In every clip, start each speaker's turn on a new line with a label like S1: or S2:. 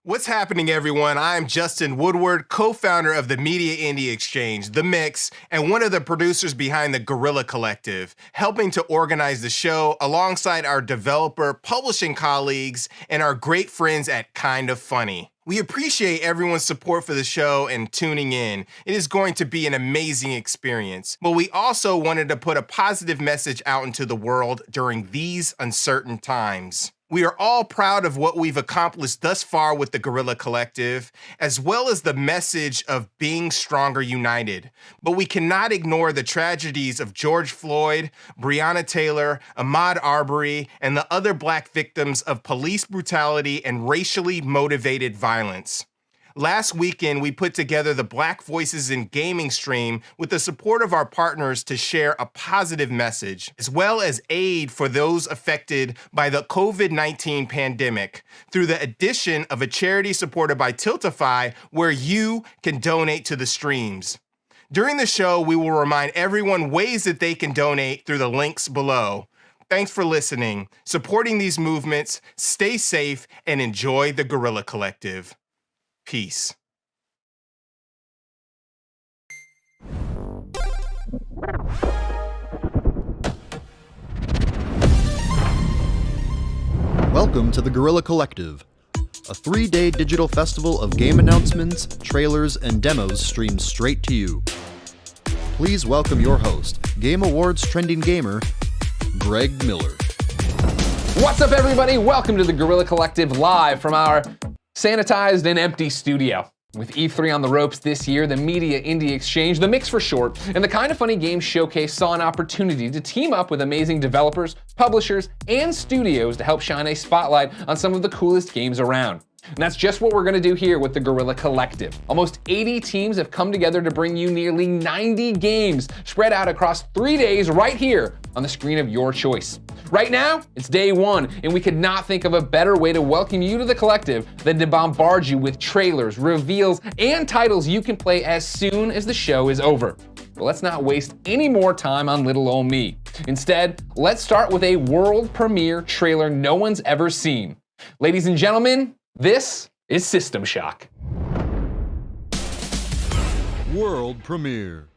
S1: What's happening, everyone? I'm Justin Woodward, co-founder of the Media Indie Exchange, The Mix, and one of the producers behind the Guerilla Collective, helping to organize the show alongside our developer, publishing colleagues, and our great friends at Kind of Funny. We appreciate everyone's support for the show and tuning in. It is going to be an amazing experience. But we also wanted to put a positive message out into the world during these uncertain times. We are all proud of what we've accomplished thus far with the Guerilla Collective, as well as the message of being stronger united. But we cannot ignore the tragedies of George Floyd, Breonna Taylor, Ahmaud Arbery, and the other Black victims of police brutality and racially motivated violence. Last weekend, we put together the Black Voices in Gaming stream with the support of our partners to share a positive message, as well as aid for those affected by the COVID-19 pandemic through the addition of a charity supported by Tiltify where you can donate to the streams. During the show, we will remind everyone ways that they can donate through the links below. Thanks for listening, supporting these movements, stay safe, and enjoy the Guerilla Collective. Peace.
S2: Welcome to the Guerilla Collective, a 3-day digital festival of game announcements, trailers, and demos streamed straight to you. Please welcome your host, Game Awards trending gamer, Greg Miller.
S3: What's up, everybody? Welcome to the Guerilla Collective live from our sanitized and empty studio. With E3 on the ropes this year, the Media Indie Exchange, The Mix for short, and the Kind of Funny Games Showcase saw an opportunity to team up with amazing developers, publishers, and studios to help shine a spotlight on some of the coolest games around. And that's just what we're going to do here with the Guerilla Collective. Almost 80 teams have come together to bring you nearly 90 games spread out across 3 days right here on the screen of your choice. Right now, it's day one, and we could not think of a better way to welcome you to the collective than to bombard you with trailers, reveals, and titles you can play as soon as the show is over. But let's not waste any more time on little ol' me. Instead, let's start with a world premiere trailer no one's ever seen. Ladies and gentlemen, this is System Shock.
S2: World premiere.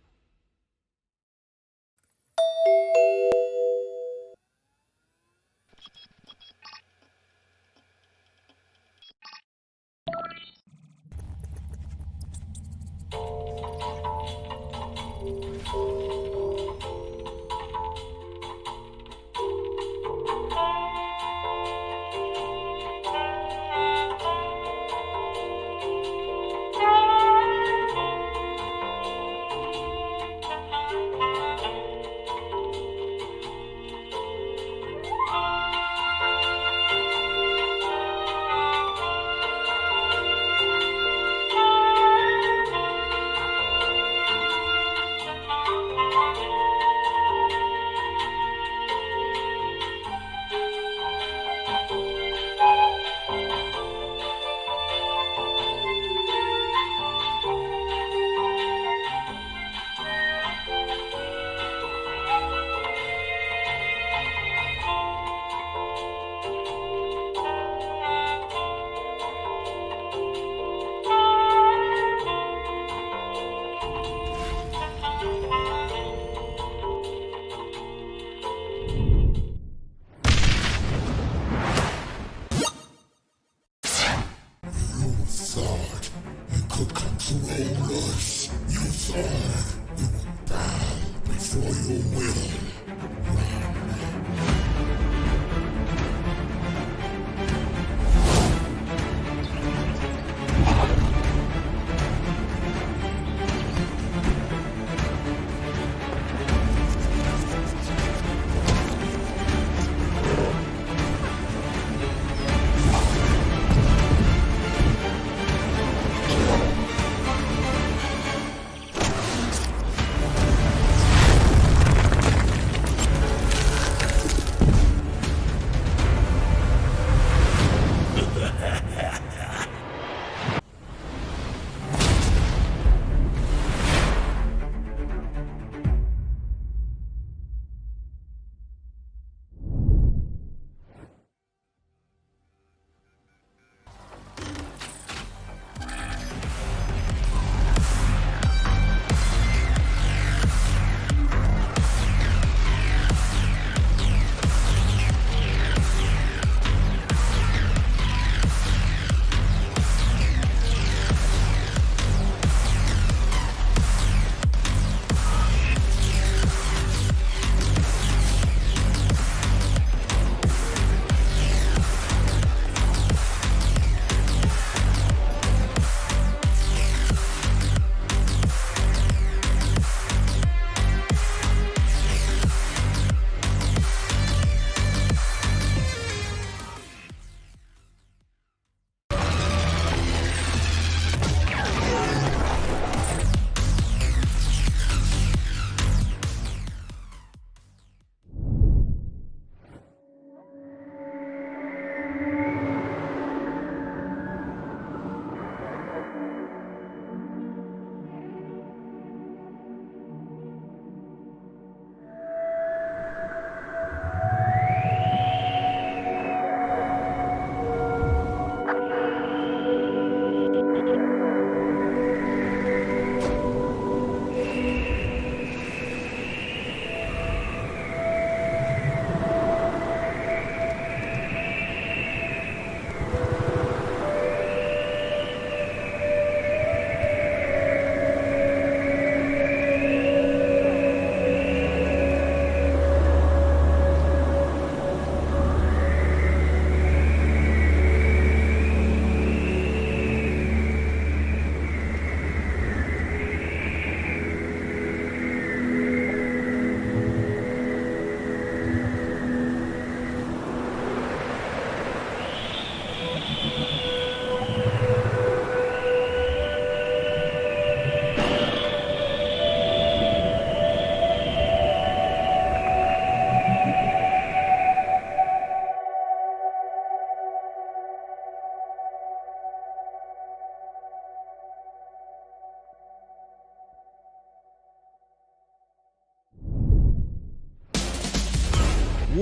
S4: thought you could control us. You thought you would bow before your will.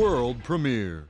S2: world premiere.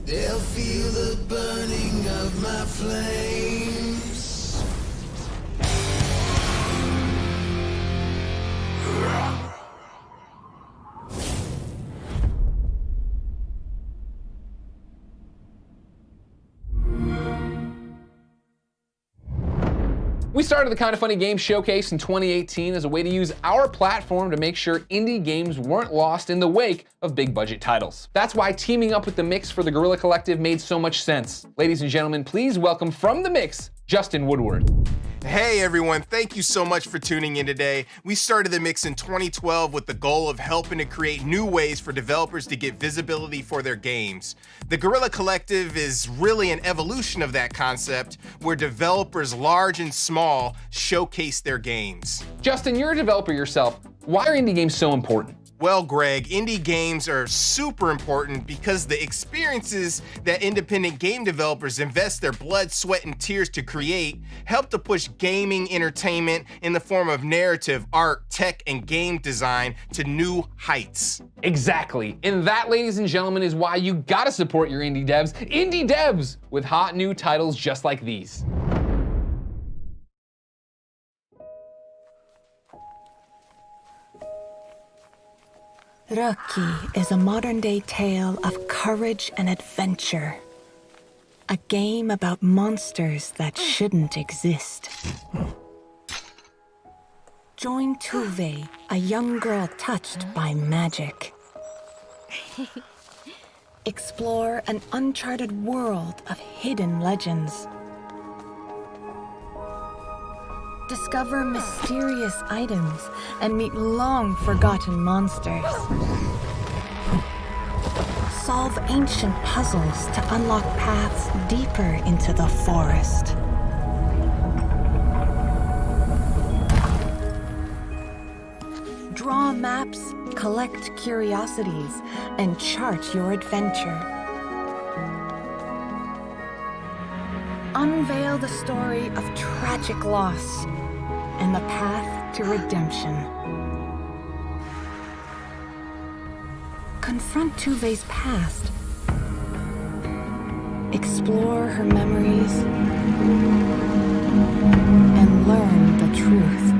S5: They'll feel the burning of my flames.
S3: We started the Kinda Funny Games Showcase in 2018 as a way to use our platform to make sure indie games weren't lost in the wake of big budget titles. That's why teaming up with The Mix for the Guerrilla Collective made so much sense. Ladies and gentlemen, please welcome from The Mix, Justin Woodward.
S1: Hey everyone, thank you so much for tuning in today. We started The Mix in 2012 with the goal of helping to create new ways for developers to get visibility for their games. The Guerilla Collective is really an evolution of that concept, where developers large and small showcase their games.
S3: Justin, you're a developer yourself. Why are indie games so important?
S1: Well, Greg, indie games are super important because the experiences that independent game developers invest their blood, sweat, and tears to create help to push gaming entertainment in the form of narrative, art, tech, and game design to new heights.
S3: Exactly. And that, ladies and gentlemen, is why you gotta support your indie devs. Indie devs with hot new titles just like these.
S6: Rocky is a modern-day tale of courage and adventure. A game about monsters that shouldn't exist. Join Tuve, a young girl touched by magic. Explore an uncharted world of hidden legends. Discover mysterious items and meet long-forgotten monsters. Solve ancient puzzles to unlock paths deeper into the forest. Draw maps, collect curiosities, and chart your adventure. Unveil the story of tragic loss and the path to redemption. Confront Tuve's past. Explore her memories and learn the truth.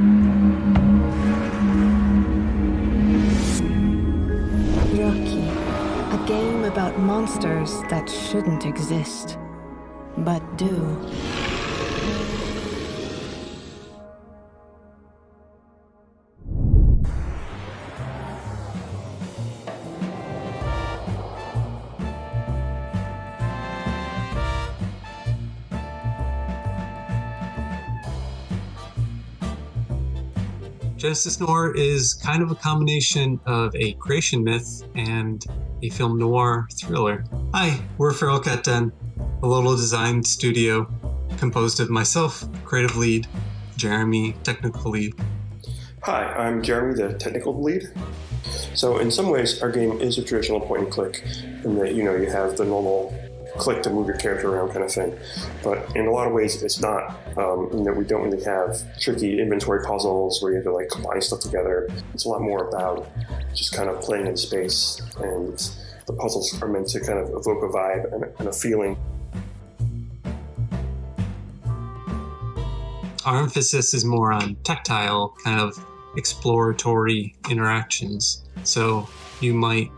S6: Rocky, a game about monsters that shouldn't exist, but do.
S7: Genesis Noir is kind of a combination of a creation myth and a film noir thriller. Hi, we're Feral Cat Den, a little design studio composed of myself, creative lead, Jeremy, technical lead.
S8: Hi, I'm Jeremy, the technical lead. So in some ways, our game is a traditional point and click in that, you have the normal click to move your character around kind of thing. But in a lot of ways, it's not, in that we don't really have tricky inventory puzzles where you have to combine stuff together. It's a lot more about just kind of playing in space, and the puzzles are meant to kind of evoke a vibe and a feeling.
S7: Our emphasis is more on tactile, kind of exploratory interactions. So you might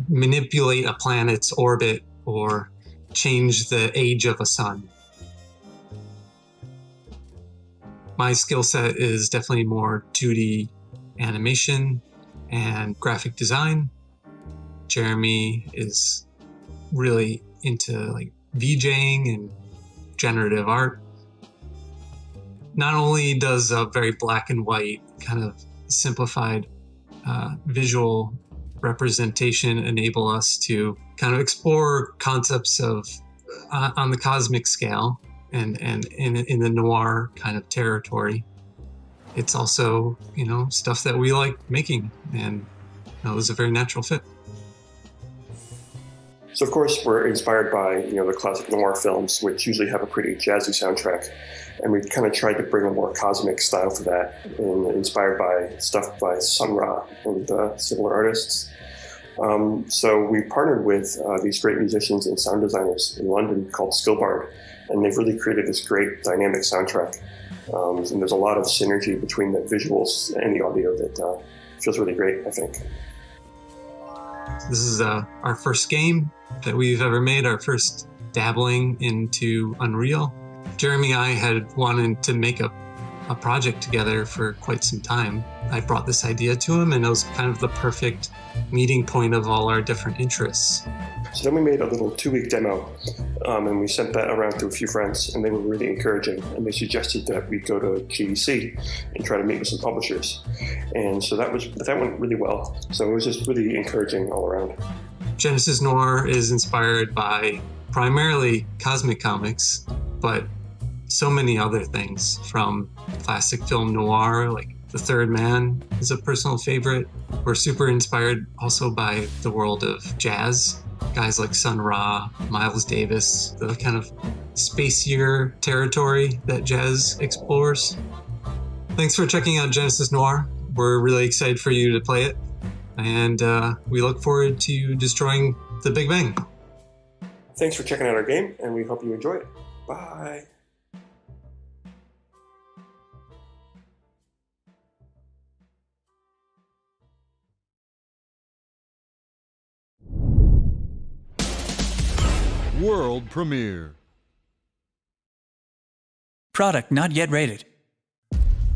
S7: manipulate a planet's orbit or change the age of a sun. My skill set is definitely more 2D animation and graphic design. Jeremy is really into VJing and generative art. Not only does a very black and white kind of simplified visual representation enable us to kind of explore concepts of on the cosmic scale and in the noir kind of territory. It's also, stuff that we like making, and it was a very natural fit.
S8: So of course we're inspired by, the classic noir films, which usually have a pretty jazzy soundtrack. And we've kind of tried to bring a more cosmic style to that, and inspired by stuff by Sun Ra and similar artists. So we partnered with these great musicians and sound designers in London called Skillbard, and they've really created this great dynamic soundtrack. And there's a lot of synergy between the visuals and the audio that feels really great, I think.
S7: This is our first game that we've ever made, our first dabbling into Unreal. Jeremy and I had wanted to make a project together for quite some time. I brought this idea to him, and it was kind of the perfect meeting point of all our different interests.
S8: So then we made a little 2-week demo, and we sent that around to a few friends, and they were really encouraging, and they suggested that we go to GDC and try to meet with some publishers. And so that went really well. So it was just really encouraging all around.
S7: Genesis Noir is inspired by primarily cosmic comics, but so many other things, from classic film noir, like The Third Man is a personal favorite. We're super inspired also by the world of jazz. Guys like Sun Ra, Miles Davis, the kind of spacier territory that jazz explores. Thanks for checking out Genesis Noir. We're really excited for you to play it, and we look forward to destroying the Big Bang.
S8: Thanks for checking out our game, and we hope you enjoy it. Bye.
S2: World premiere.
S9: Product not yet rated.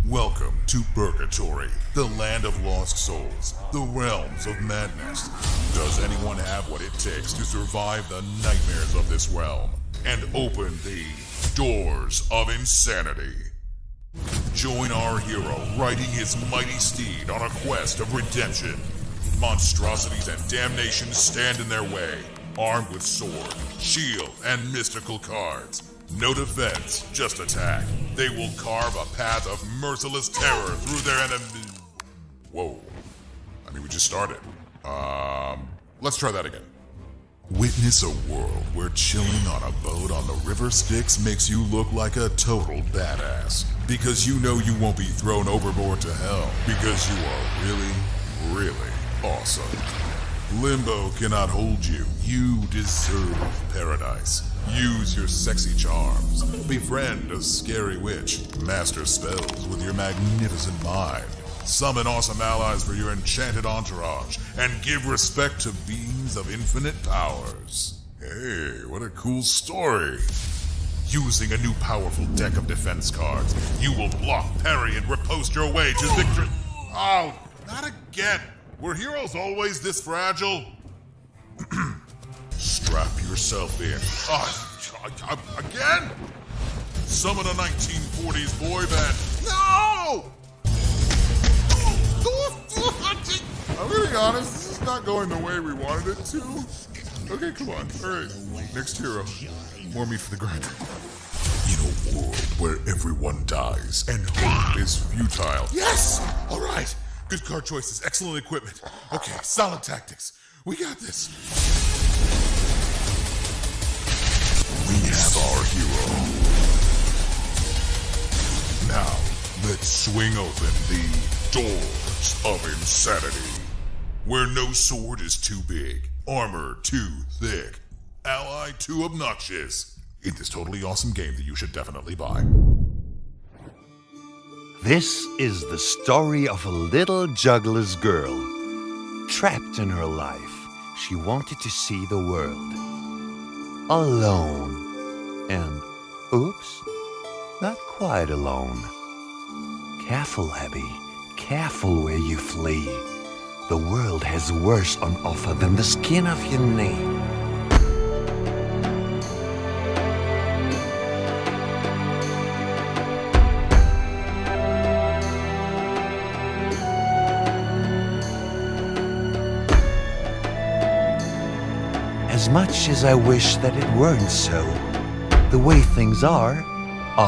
S4: Welcome to Purgatory, the land of lost souls, the realms of madness. Does anyone have what it takes to survive the nightmares of this realm and open the doors of insanity? Join our hero riding his mighty steed on a quest of redemption. Monstrosities and damnation stand in their way, armed with sword, shield, and mystical cards. No defense, just attack. They will carve a path of merciless terror through their enemies. Whoa. I mean, we just started. Let's try that again. Witness a world where chilling on a boat on the river Styx makes you look like a total badass. Because you know you won't be thrown overboard to hell. Because you are really, really awesome. Limbo cannot hold you. You deserve paradise. Use your sexy charms. Befriend a scary witch. Master spells with your magnificent mind. Summon awesome allies for your enchanted entourage. And give respect to beings of infinite powers. Hey, what a cool story. Using a new powerful deck of defense cards, you will block, parry, and riposte your way to victory. Oh, not again. Were heroes always this fragile? Strap yourself in. Again? Summon a 1940s boy band. No! I'm gonna be honest, this is not going the way we wanted it to. Okay, come on. Alright, next hero. More meat for the grinder. In a world where everyone dies and hope is futile. Yes! Alright! Good card choices, excellent equipment. Okay, solid tactics. We got this. We have our hero. Now, let's swing open the doors of insanity. Where no sword is too big, armor too thick, ally too obnoxious. In this totally awesome game that you should definitely buy.
S10: This is the story of a little juggler's girl. Trapped in her life, she wanted to see the world. Alone. And, oops, not quite alone. Careful, Abby. Careful where you flee. The world has worse on offer than the skin of your knee. As much as I wish that it weren't so, the way things are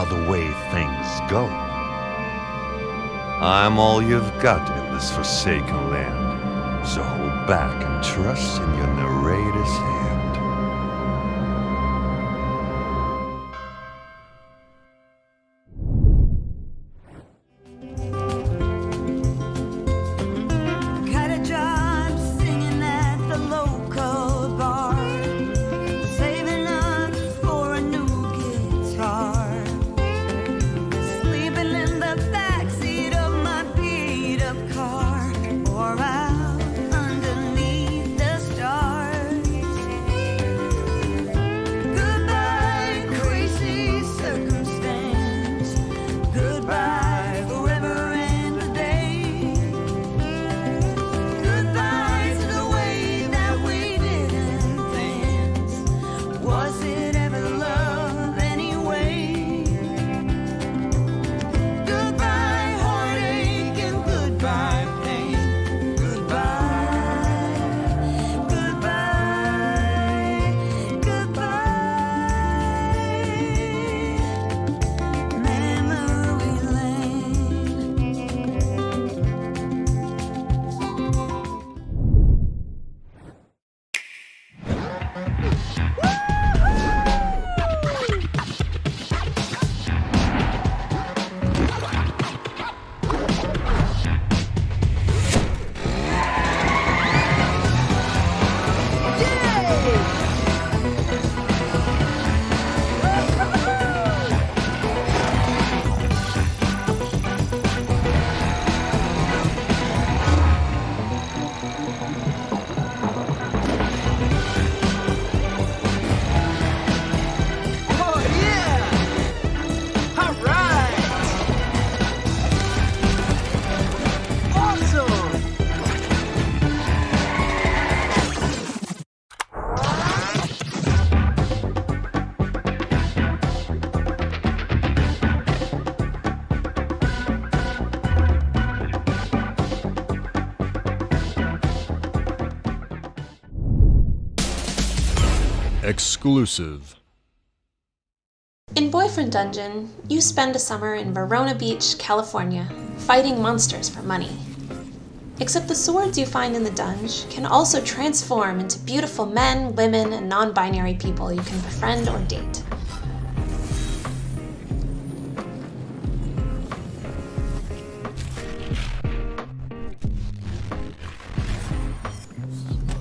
S10: the way things go. I'm all you've got in this forsaken land, so hold back and trust in your narrator's hand.
S5: Got a job singing at the local bar, saving up for a new guitar, sleeping in the backseat of my beat-up car, or out underneath the stars. Goodbye, crazy circumstance. Goodbye, forever and a day. Goodbye to the way that we didn't dance. Was it ever love anyway? Goodbye, heartache, and goodbye, pain. Goodbye, goodbye, goodbye. Memory lane. Oh yeah! All right! Awesome!
S2: Exclusive.
S11: In Boyfriend Dungeon, you spend a summer in Verona Beach, California, fighting monsters for money. Except the swords you find in the dungeon can also transform into beautiful men, women, and non-binary people you can befriend or date.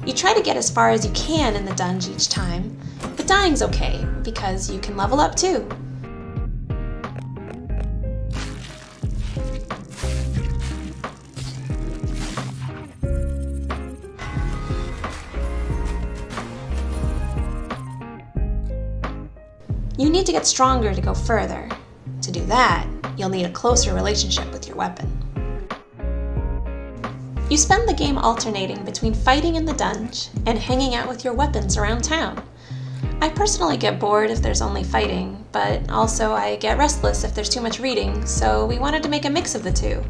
S11: You try to get as far as you can in the dungeon each time, but dying's okay, because you can level up too. You need to get stronger to go further. To do that, you'll need a closer relationship with your weapon. You spend the game alternating between fighting in the dungeon and hanging out with your weapons around town. I personally get bored if there's only fighting, but also I get restless if there's too much reading, so we wanted to make a mix of the two.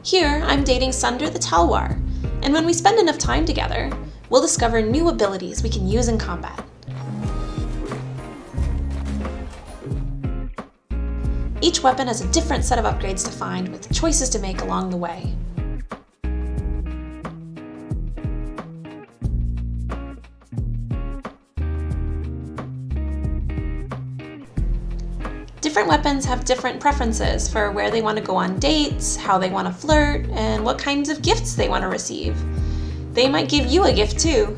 S11: Here, I'm dating Sunder the Talwar, and when we spend enough time together, we'll discover new abilities we can use in combat. Each weapon has a different set of upgrades to find, with choices to make along the way. Different weapons have different preferences for where they want to go on dates, how they want to flirt, and what kinds of gifts they want to receive. They might give you a gift too.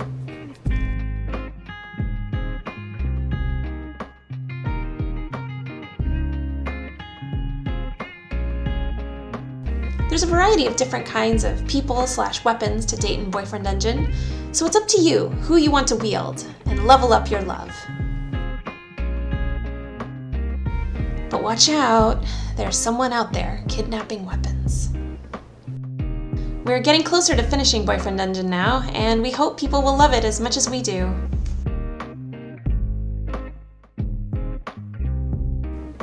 S11: There's a variety of different kinds of people/weapons to date in Boyfriend Dungeon, so it's up to you who you want to wield and level up your love. But watch out, there's someone out there kidnapping weapons. We're getting closer to finishing Boyfriend Dungeon now, and we hope people will love it as much as we do.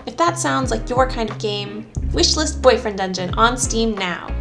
S11: If that sounds like your kind of game, wishlist Boyfriend Dungeon on Steam now.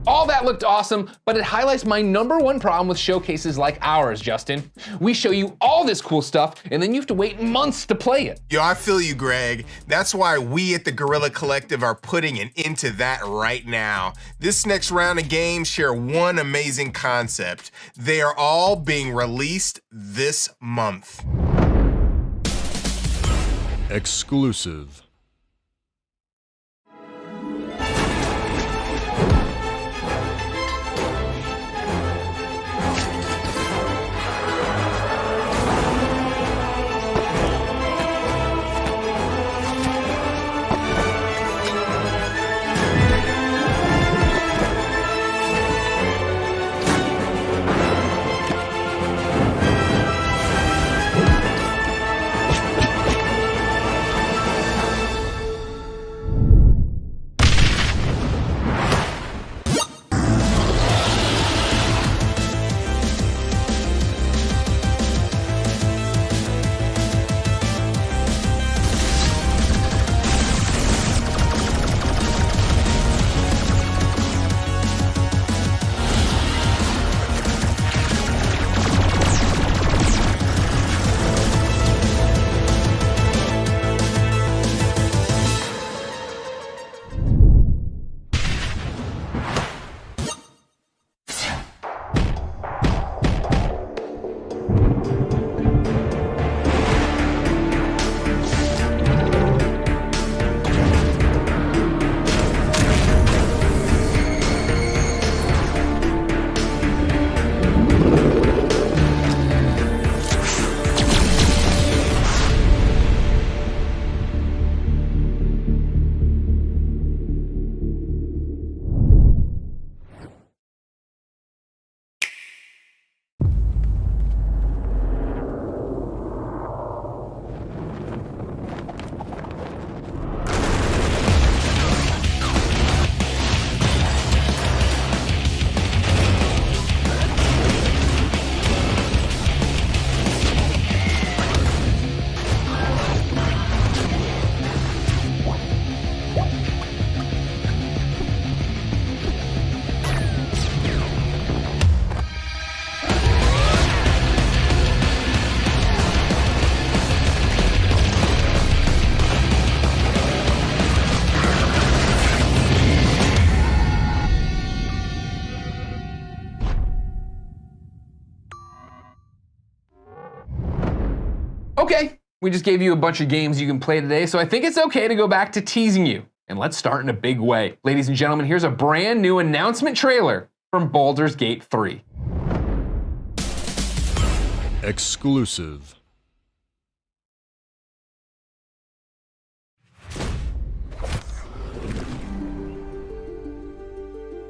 S3: All that looked awesome, but it highlights my #1 problem with showcases like ours, Justin. We show you all this cool stuff, and then you have to wait months to play it.
S1: Yo, I feel you, Greg. That's why we at the Guerilla Collective are putting an end to that right now. This next round of games share one amazing concept. They are all being released this month.
S2: Exclusive.
S3: We just gave you a bunch of games you can play today, so I think it's okay to go back to teasing you. And let's start in a big way. Ladies and gentlemen, here's a brand new announcement trailer from Baldur's Gate 3.
S2: Exclusive.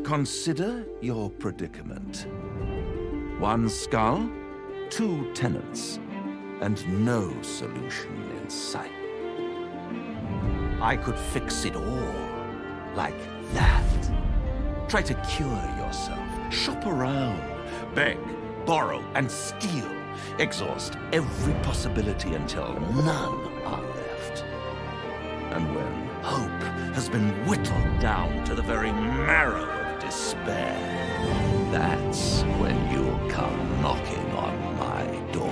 S10: Consider your predicament. One skull, two tenants, and no solution in sight. I could fix it all, like that. Try to cure yourself, shop around, beg, borrow, and steal. Exhaust every possibility until none are left. And when hope has been whittled down to the very marrow of despair, that's when you'll come knocking on my door.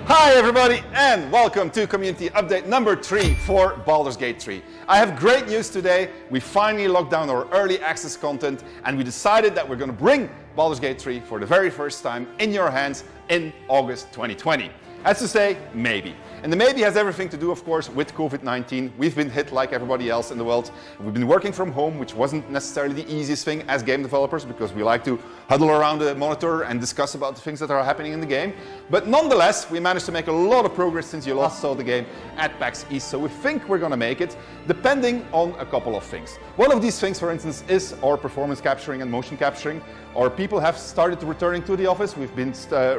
S12: Hi everybody and welcome to community update number 3 for Baldur's Gate 3. I have great news today. We finally locked down our early access content and we decided that we're going to bring Baldur's Gate 3 for the very first time in your hands in August 2020. That's to say, maybe. And the maybe has everything to do, of course, with COVID-19. We've been hit like everybody else in the world. We've been working from home, which wasn't necessarily the easiest thing as game developers because we like to huddle around the monitor and discuss about the things that are happening in the game. But nonetheless, we managed to make a lot of progress since you last saw the game at PAX East. So we think we're going to make it, depending on a couple of things. One of these things, for instance, is our performance capturing and motion capturing. Our people have started returning to the office. We've been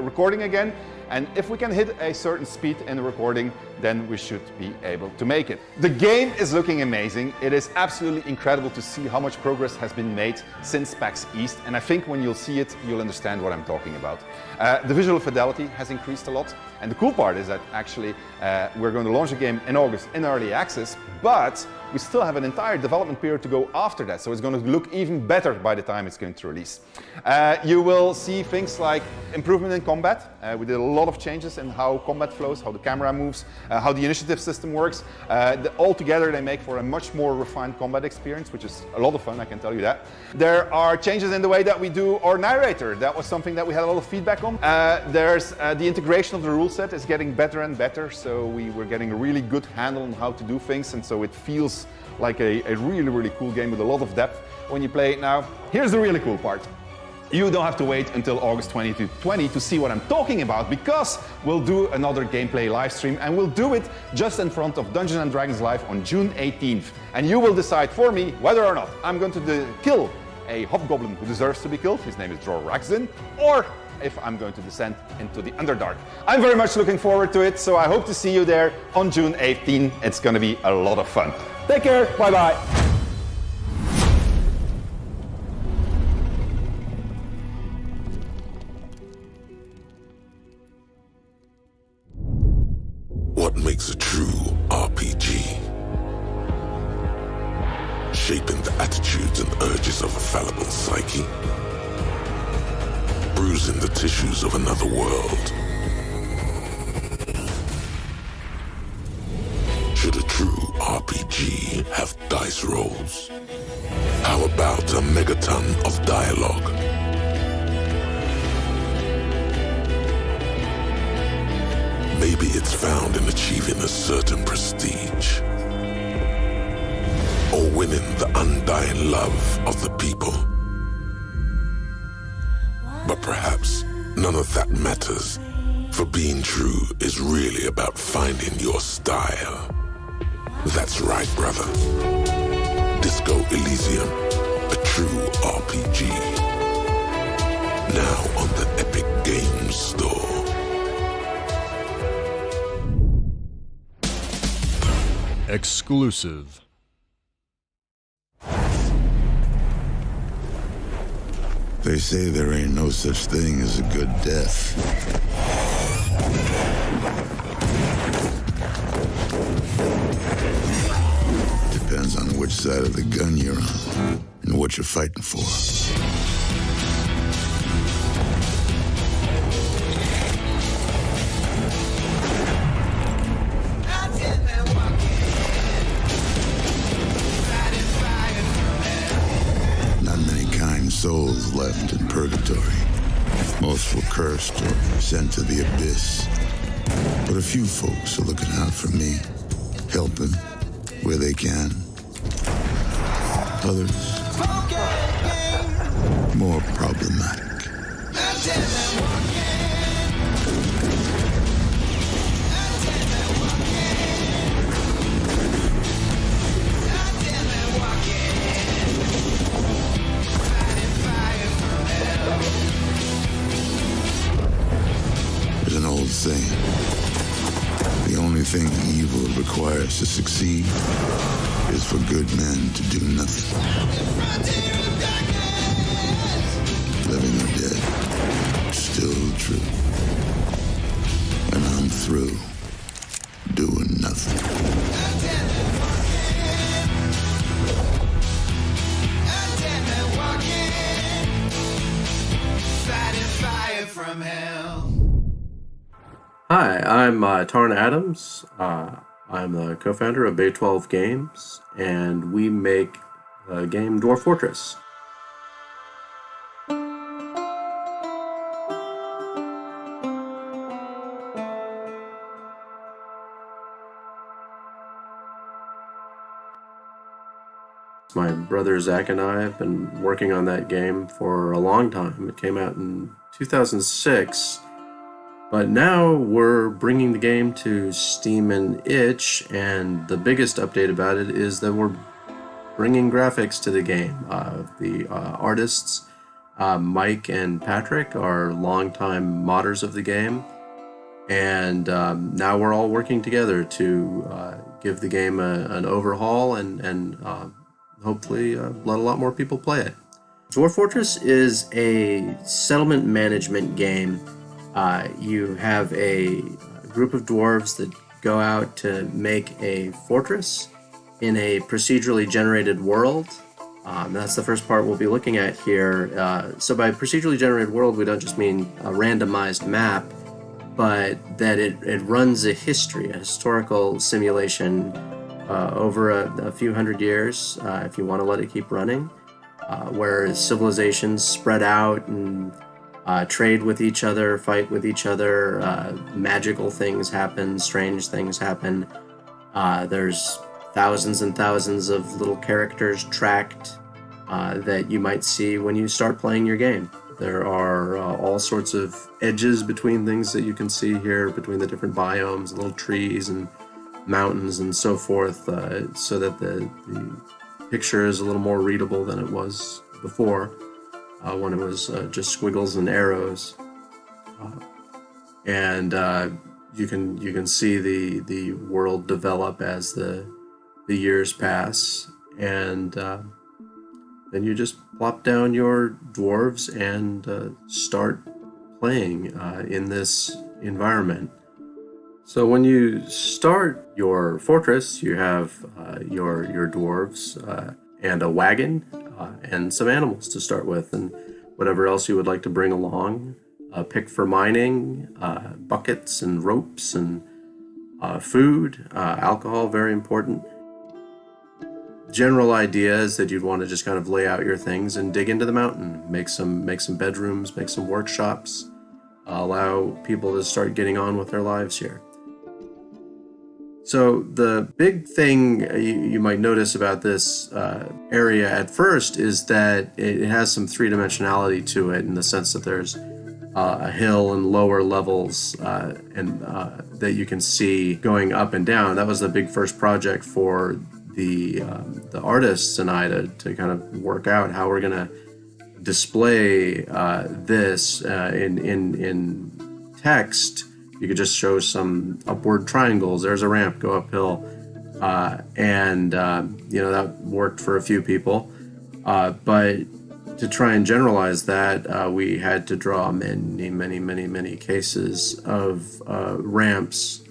S12: recording again. And if we can hit a certain speed in the recording, then we should be able to make it. The game is looking amazing. It is absolutely incredible to see how much progress has been made since PAX East. And I think when you'll see it, you'll understand what I'm talking about. The visual fidelity has increased a lot. And the cool part is that actually we're going to launch the game in August in early access, but we still have an entire development period to go after that. So it's going to look even better by the time it's going to release. You will see things like improvement in combat. We did a lot of changes in how combat flows, how the camera moves, how the initiative system works. All together they make for a much more refined combat experience, which is a lot of fun, I can tell you that. There are changes in the way that we do our narrator. That was something that we had a lot of feedback on. There's the integration of the rule set is getting better and better, so we were getting a really good handle on how to do things, and so it feels like a really, really cool game with a lot of depth when you play it now. Here's the really cool part. You don't have to wait until August 2020 to see what I'm talking about, because we'll do another gameplay live stream, and we'll do it just in front of Dungeons & Dragons Live on June 18th. And you will decide for me whether or not I'm going to kill a hobgoblin who deserves to be killed, his name is Dror Raxin, or if I'm going to descend into the Underdark. I'm very much looking forward to it, so I hope to see you there on June 18th. It's going to be a lot of fun. Take care, bye-bye.
S4: What makes a true RPG? Shaping the attitudes and urges of a fallible psyche? Bruising the tissues of another world? Should a true RPG have dice rolls? How about a megaton of dialogue? Maybe it's found in achieving a certain prestige, or winning the undying love of the people. But perhaps none of that matters, for being true is really about finding your style. That's right, brother. Disco Elysium, a true RPG. Now on the Epic Games Store.
S2: Exclusive.
S13: They say there ain't no such thing as a good death. Depends on which side of the gun you're on and what you're fighting for. Not many kind souls left in purgatory. Most were cursed or sent to the abyss. But a few folks are looking out for me, helping where they can. Others, more problematic. There's an old saying, the only thing evil requires to succeed is for good men to do nothing. Living or dead, still true. And I'm through doing nothing.
S14: Hi, I'm Tarn Adams. I'm the co-founder of Bay 12 Games, and we make the game Dwarf Fortress. My brother Zach and I have been working on that game for a long time. It came out in 2006. But now we're bringing the game to Steam and itch, and the biggest update about it is that we're bringing graphics to the game. The artists, Mike and Patrick, are longtime modders of the game, and now we're all working together to give the game an overhaul and hopefully let a lot more people play it. Dwarf Fortress is a settlement management game. You have a group of dwarves that go out to make a fortress in a procedurally generated world. That's the first part we'll be looking at here. So by procedurally generated world, we don't just mean a randomized map, but that it runs a history, a historical simulation over a few hundred years, if you want to let it keep running, where civilizations spread out and trade with each other, fight with each other, magical things happen, strange things happen. There's thousands and thousands of little characters tracked that you might see when you start playing your game. There are all sorts of edges between things that you can see here, between the different biomes, little trees and mountains and so forth, so that the picture is a little more readable than it was before. When it was just squiggles and arrows, and you can see the world develop as the years pass, and then you just plop down your dwarves and start playing in this environment. So when you start your fortress, you have your dwarves and a wagon and some animals to start with, and whatever else you would like to bring along. Pick for mining, buckets and ropes and food, alcohol, very important. General idea is that you'd want to just kind of lay out your things and dig into the mountain, make some bedrooms, make some workshops, allow people to start getting on with their lives here. So the big thing you might notice about this area at first is that it has some three-dimensionality to it, in the sense that there's a hill and lower levels and that you can see going up and down. That was the big first project for the artists and I to kind of work out how we're going to display this in text. You could just show some upward triangles. There's a ramp, go uphill. and that worked for a few people. But to try and generalize that, we had to draw many cases of ramps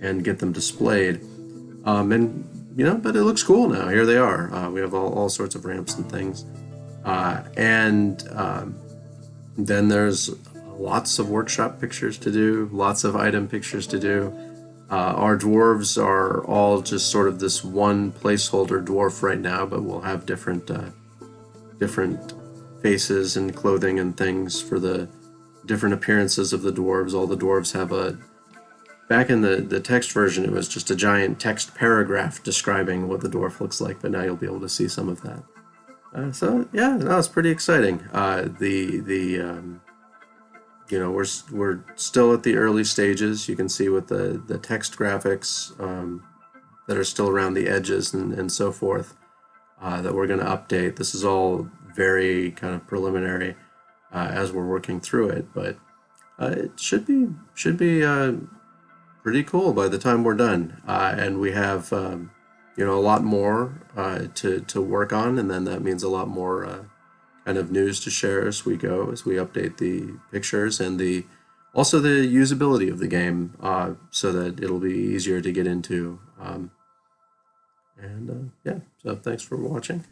S14: and get them displayed. But it looks cool now. Here they are. We have all sorts of ramps and things. Then there's lots of workshop pictures to do, lots of item pictures to do. Our dwarves are all just sort of this one placeholder dwarf right now, but we'll have different faces and clothing and things for the different appearances of the dwarves. All the dwarves have back in the text version, it was just a giant text paragraph describing what the dwarf looks like, but now you'll be able to see some of that. It's pretty exciting. We're still at the early stages. You can see with the text graphics that are still around the edges and so forth that we're going to update. This is all very kind of preliminary as we're working through it, but it should be pretty cool by the time we're done. And we have a lot more to work on, and then that means a lot more kind of news to share as we go, as we update the pictures and also the usability of the game, so that it'll be easier to get into. So thanks for watching.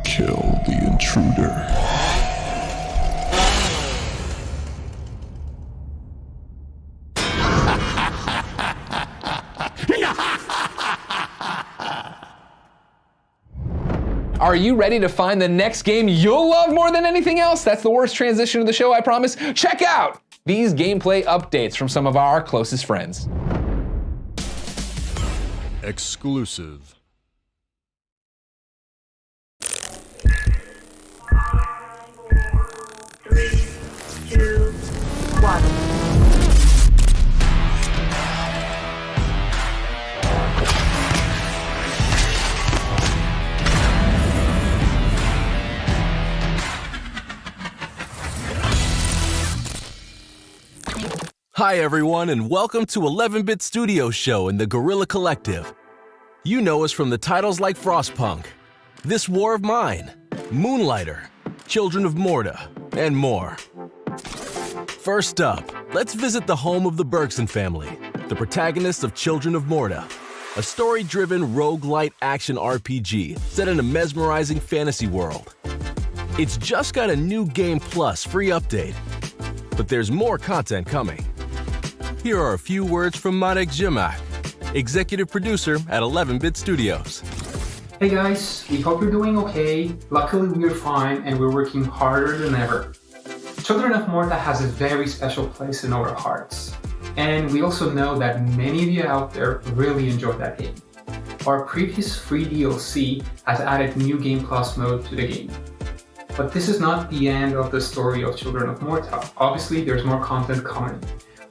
S15: Kill the intruder.
S3: Are you ready to find the next game you'll love more than anything else? That's the worst transition of the show, I promise. Check out these gameplay updates from some of our closest friends.
S2: Exclusive.
S16: Hi everyone, and welcome to 11-Bit Studio Show in the Guerilla Collective. You know us from the titles like Frostpunk, This War of Mine, Moonlighter, Children of Morta, and more. First up, let's visit the home of the Bergson family, the protagonists of Children of Morta, a story-driven roguelite action RPG set in a mesmerizing fantasy world. It's just got a new Game Plus free update, but there's more content coming. Here are a few words from Marek Ziemak, executive producer at 11-Bit Studios.
S17: Hey guys, we hope you're doing okay. Luckily we're fine and we're working harder than ever. Children of Morta has a very special place in our hearts. And we also know that many of you out there really enjoyed that game. Our previous free DLC has added new Game Plus mode to the game. But this is not the end of the story of Children of Morta. Obviously there's more content coming.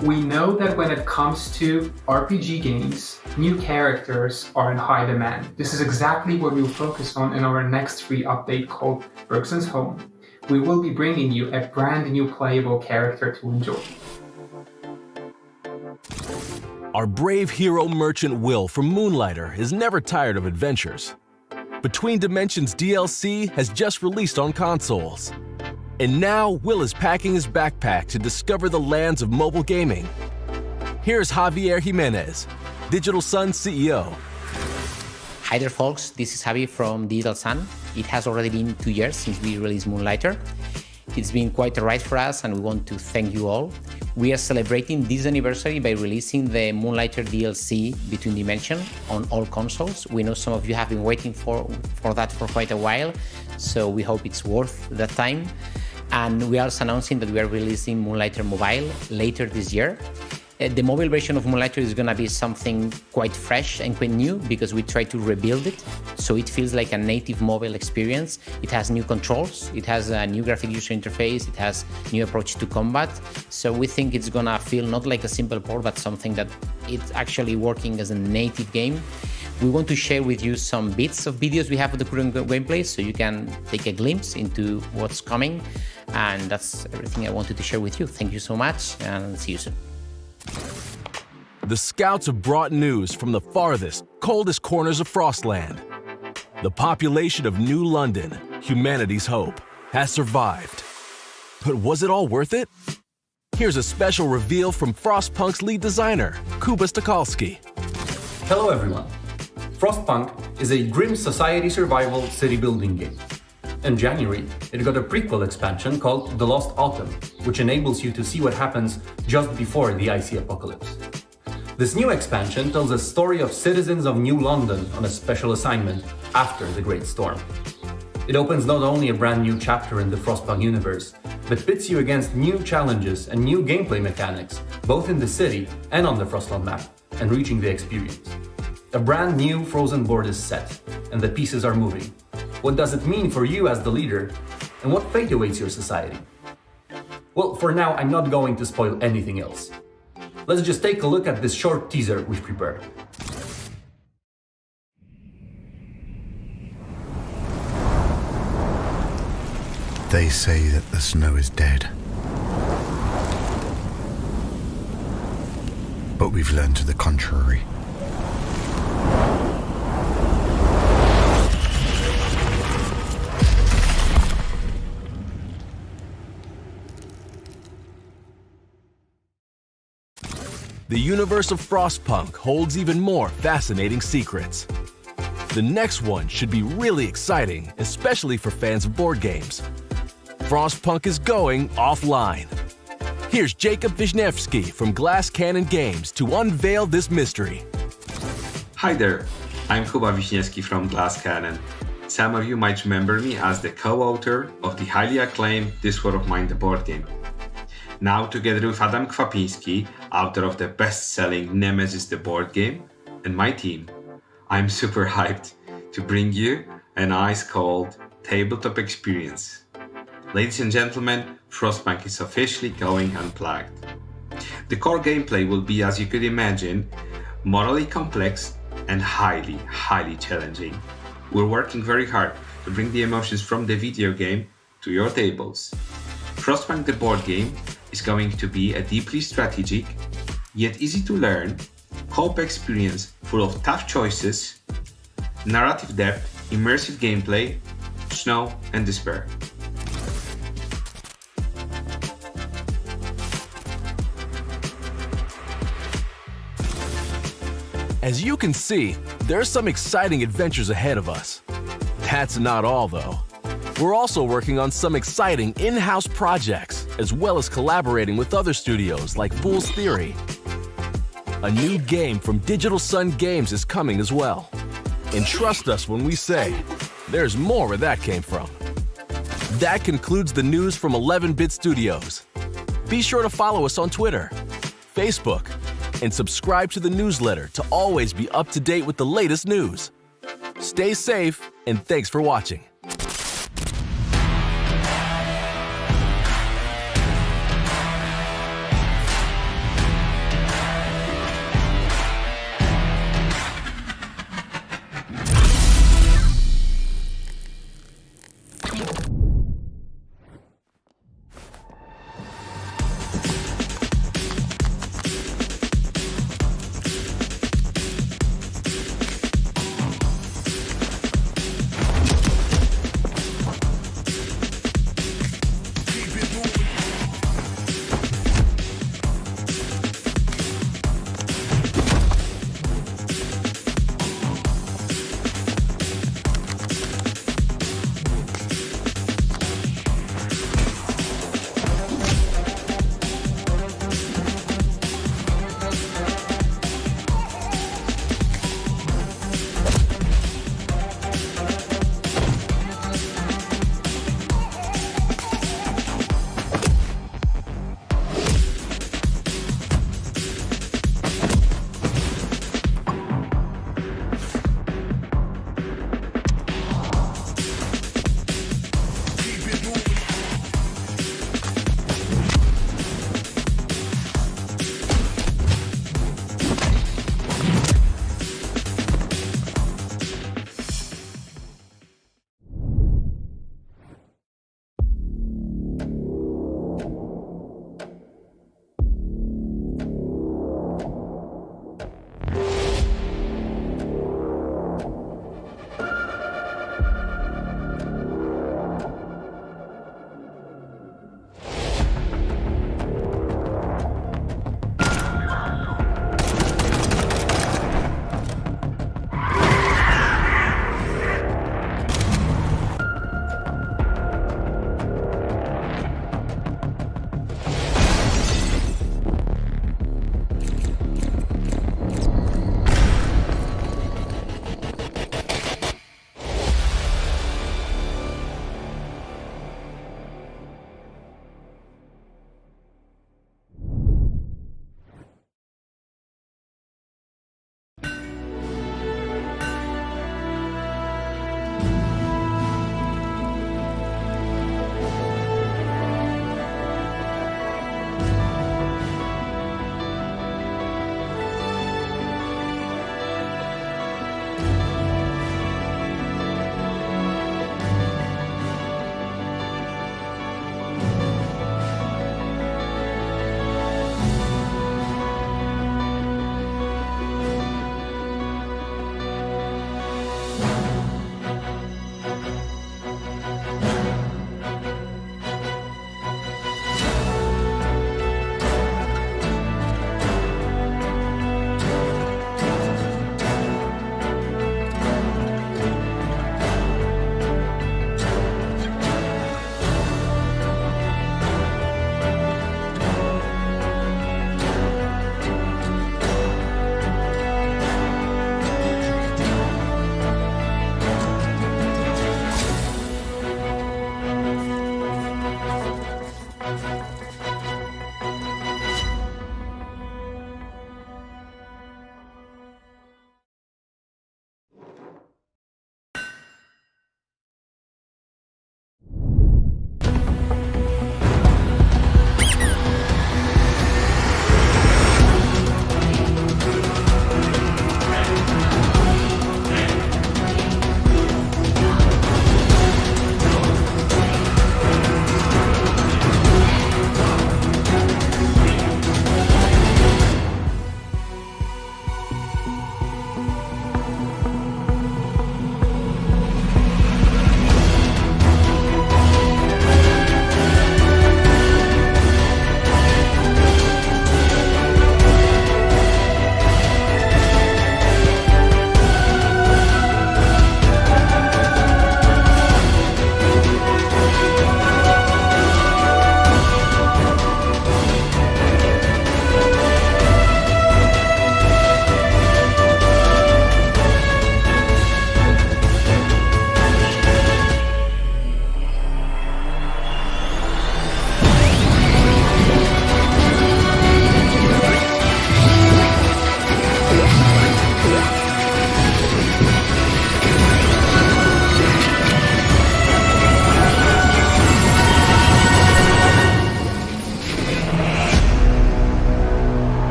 S17: We know that when it comes to RPG games, new characters are in high demand. This is exactly what we'll focus on in our next free update called Bergson's Home. We will be bringing you a brand new playable character to enjoy.
S16: Our brave hero merchant Will from Moonlighter is never tired of adventures. Between Dimensions DLC has just released on consoles. And now, Will is packing his backpack to discover the lands of mobile gaming. Here's Javier Jimenez, Digital Sun CEO.
S18: Hi there folks, this is Javi from Digital Sun. It has already been 2 years since we released Moonlighter. It's been quite a ride for us and we want to thank you all. We are celebrating this anniversary by releasing the Moonlighter DLC Between Dimensions on all consoles. We know some of you have been waiting for that for quite a while, so we hope it's worth that time. And we are also announcing that we are releasing Moonlighter Mobile later this year. The mobile version of Moonlighter is going to be something quite fresh and quite new because we try to rebuild it so it feels like a native mobile experience. It has new controls, it has a new graphic user interface, it has new approach to combat. So we think it's going to feel not like a simple port, but something that it's actually working as a native game. We want to share with you some bits of videos we have of the current gameplay so you can take a glimpse into what's coming. And that's everything I wanted to share with you. Thank you so much and see you soon.
S16: The Scouts have brought news from the farthest, coldest corners of Frostland. The population of New London, humanity's hope, has survived. But was it all worth it? Here's a special reveal from Frostpunk's lead designer, Kuba Stokalski.
S19: Hello everyone. Frostpunk is a grim society survival city building game. In January, it got a prequel expansion called The Lost Autumn, which enables you to see what happens just before the icy apocalypse. This new expansion tells a story of citizens of New London on a special assignment after the Great Storm. It opens not only a brand new chapter in the Frostpunk universe, but pits you against new challenges and new gameplay mechanics, both in the city and on the Frostland map, enriching the experience. A brand new frozen board is set, and the pieces are moving. What does it mean for you as the leader, and what fate awaits your society? Well, for now, I'm not going to spoil anything else. Let's just take a look at this short teaser we've prepared.
S13: They say that the snow is dead. But we've learned to the contrary.
S16: The universe of Frostpunk holds even more fascinating secrets. The next one should be really exciting, especially for fans of board games. Frostpunk is going offline. Here's Jacob Wisniewski from Glass Cannon Games to unveil this mystery.
S20: Hi there, I'm Kuba Wisniewski from Glass Cannon. Some of you might remember me as the co-author of the highly acclaimed This War of Mine the board game. Now together with Adam Kwapiński, author of the best-selling Nemesis the board game, and my team, I'm super hyped to bring you an ice-cold tabletop experience. Ladies and gentlemen, Frostpunk is officially going unplugged. The core gameplay will be, as you could imagine, morally complex and highly challenging. We're working very hard to bring the emotions from the video game to your tables. Frostpunk the board game is going to be a deeply strategic, yet easy to learn, co-op experience full of tough choices, narrative depth, immersive gameplay, snow, and despair.
S16: As you can see, there are some exciting adventures ahead of us. That's not all, though. We're also working on some exciting in-house projects, as well as collaborating with other studios like Fool's Theory. A new game from Digital Sun Games is coming as well. And trust us when we say, there's more where that came from. That concludes the news from 11-Bit Studios. Be sure to follow us on Twitter, Facebook, and subscribe to the newsletter to always be up to date with the latest news. Stay safe, and thanks for watching.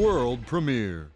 S2: World premiere.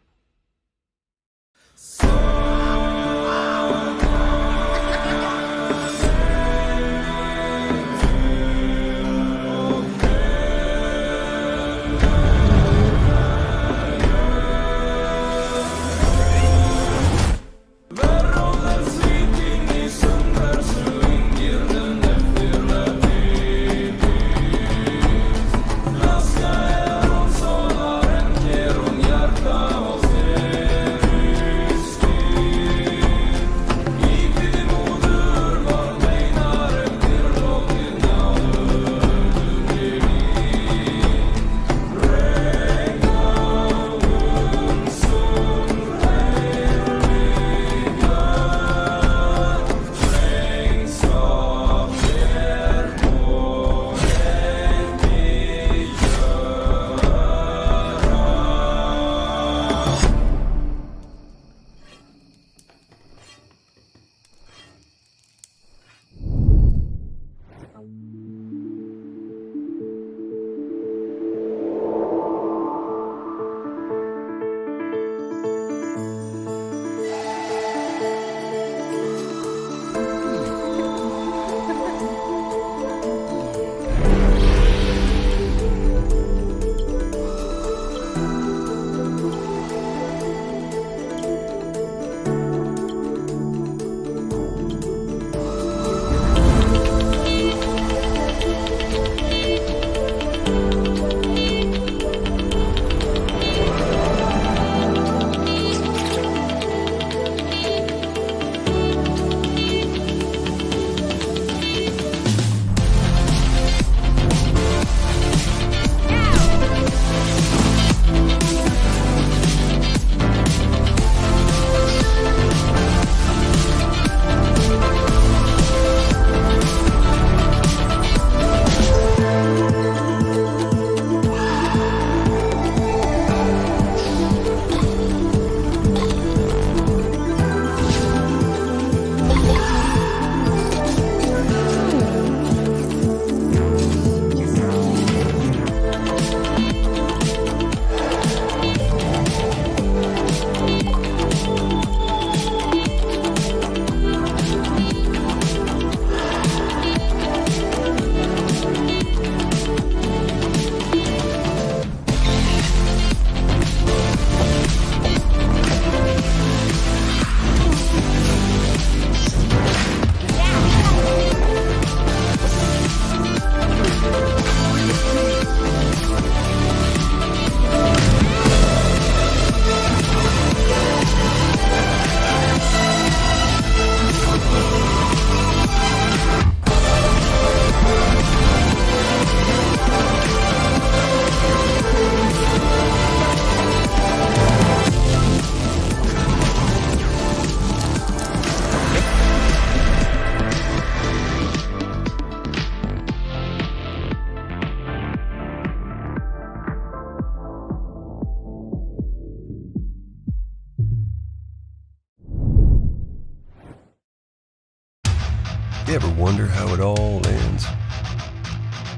S15: You ever wonder how it all ends?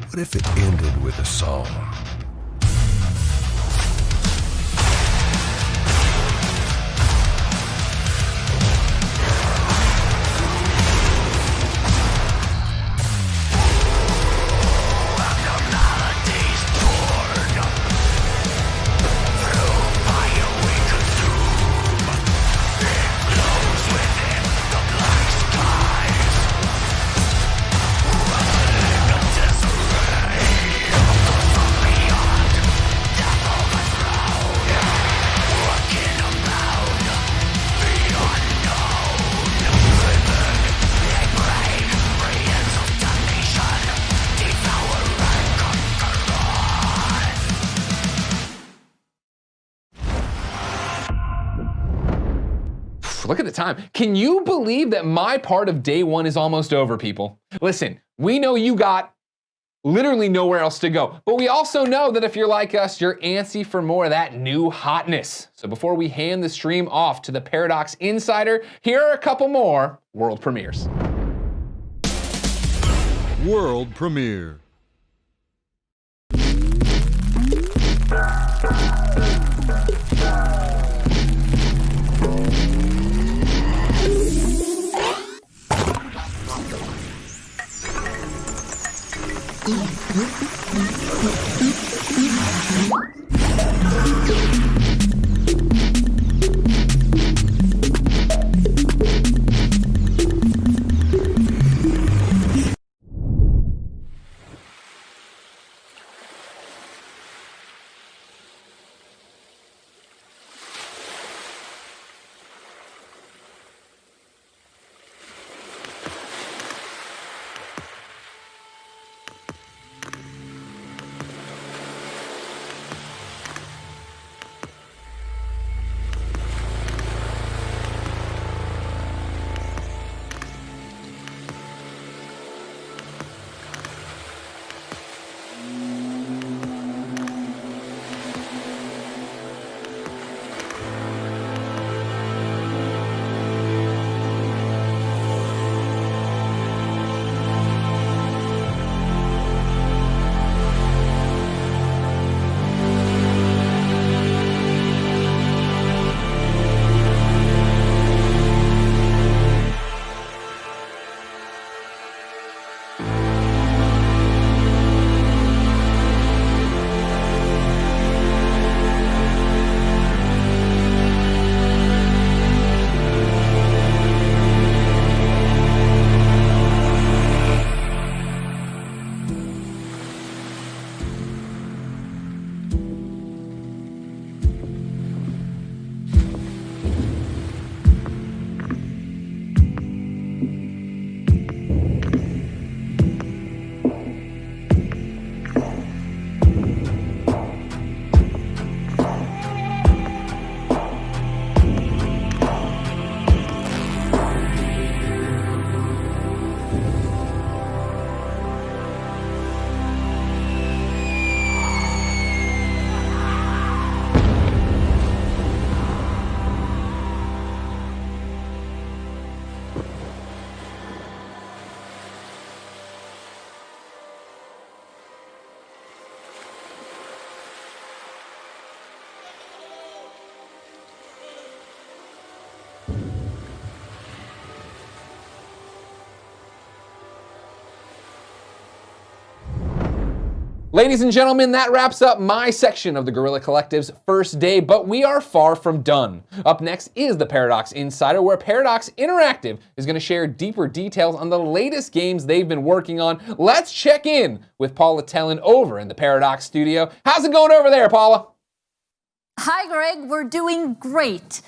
S15: What if it ended with a song?
S3: Look at the time. Can you believe that my part of day one is almost over, people? Listen, we know you got literally nowhere else to go, but we also know that if you're like us, you're antsy for more of that new hotness. So before we hand the stream off to the Paradox Insider, here are a couple more world premieres.
S2: World premiere.
S3: Ladies and gentlemen, that wraps up my section of the Guerrilla Collective's first day, but we are far from done. Up next is the Paradox Insider, where Paradox Interactive is going to share deeper details on the latest games they've been working on. Let's check in with Paula Tellin over in the Paradox studio. How's it going over there, Paula?
S21: Hi, Greg. We're doing great.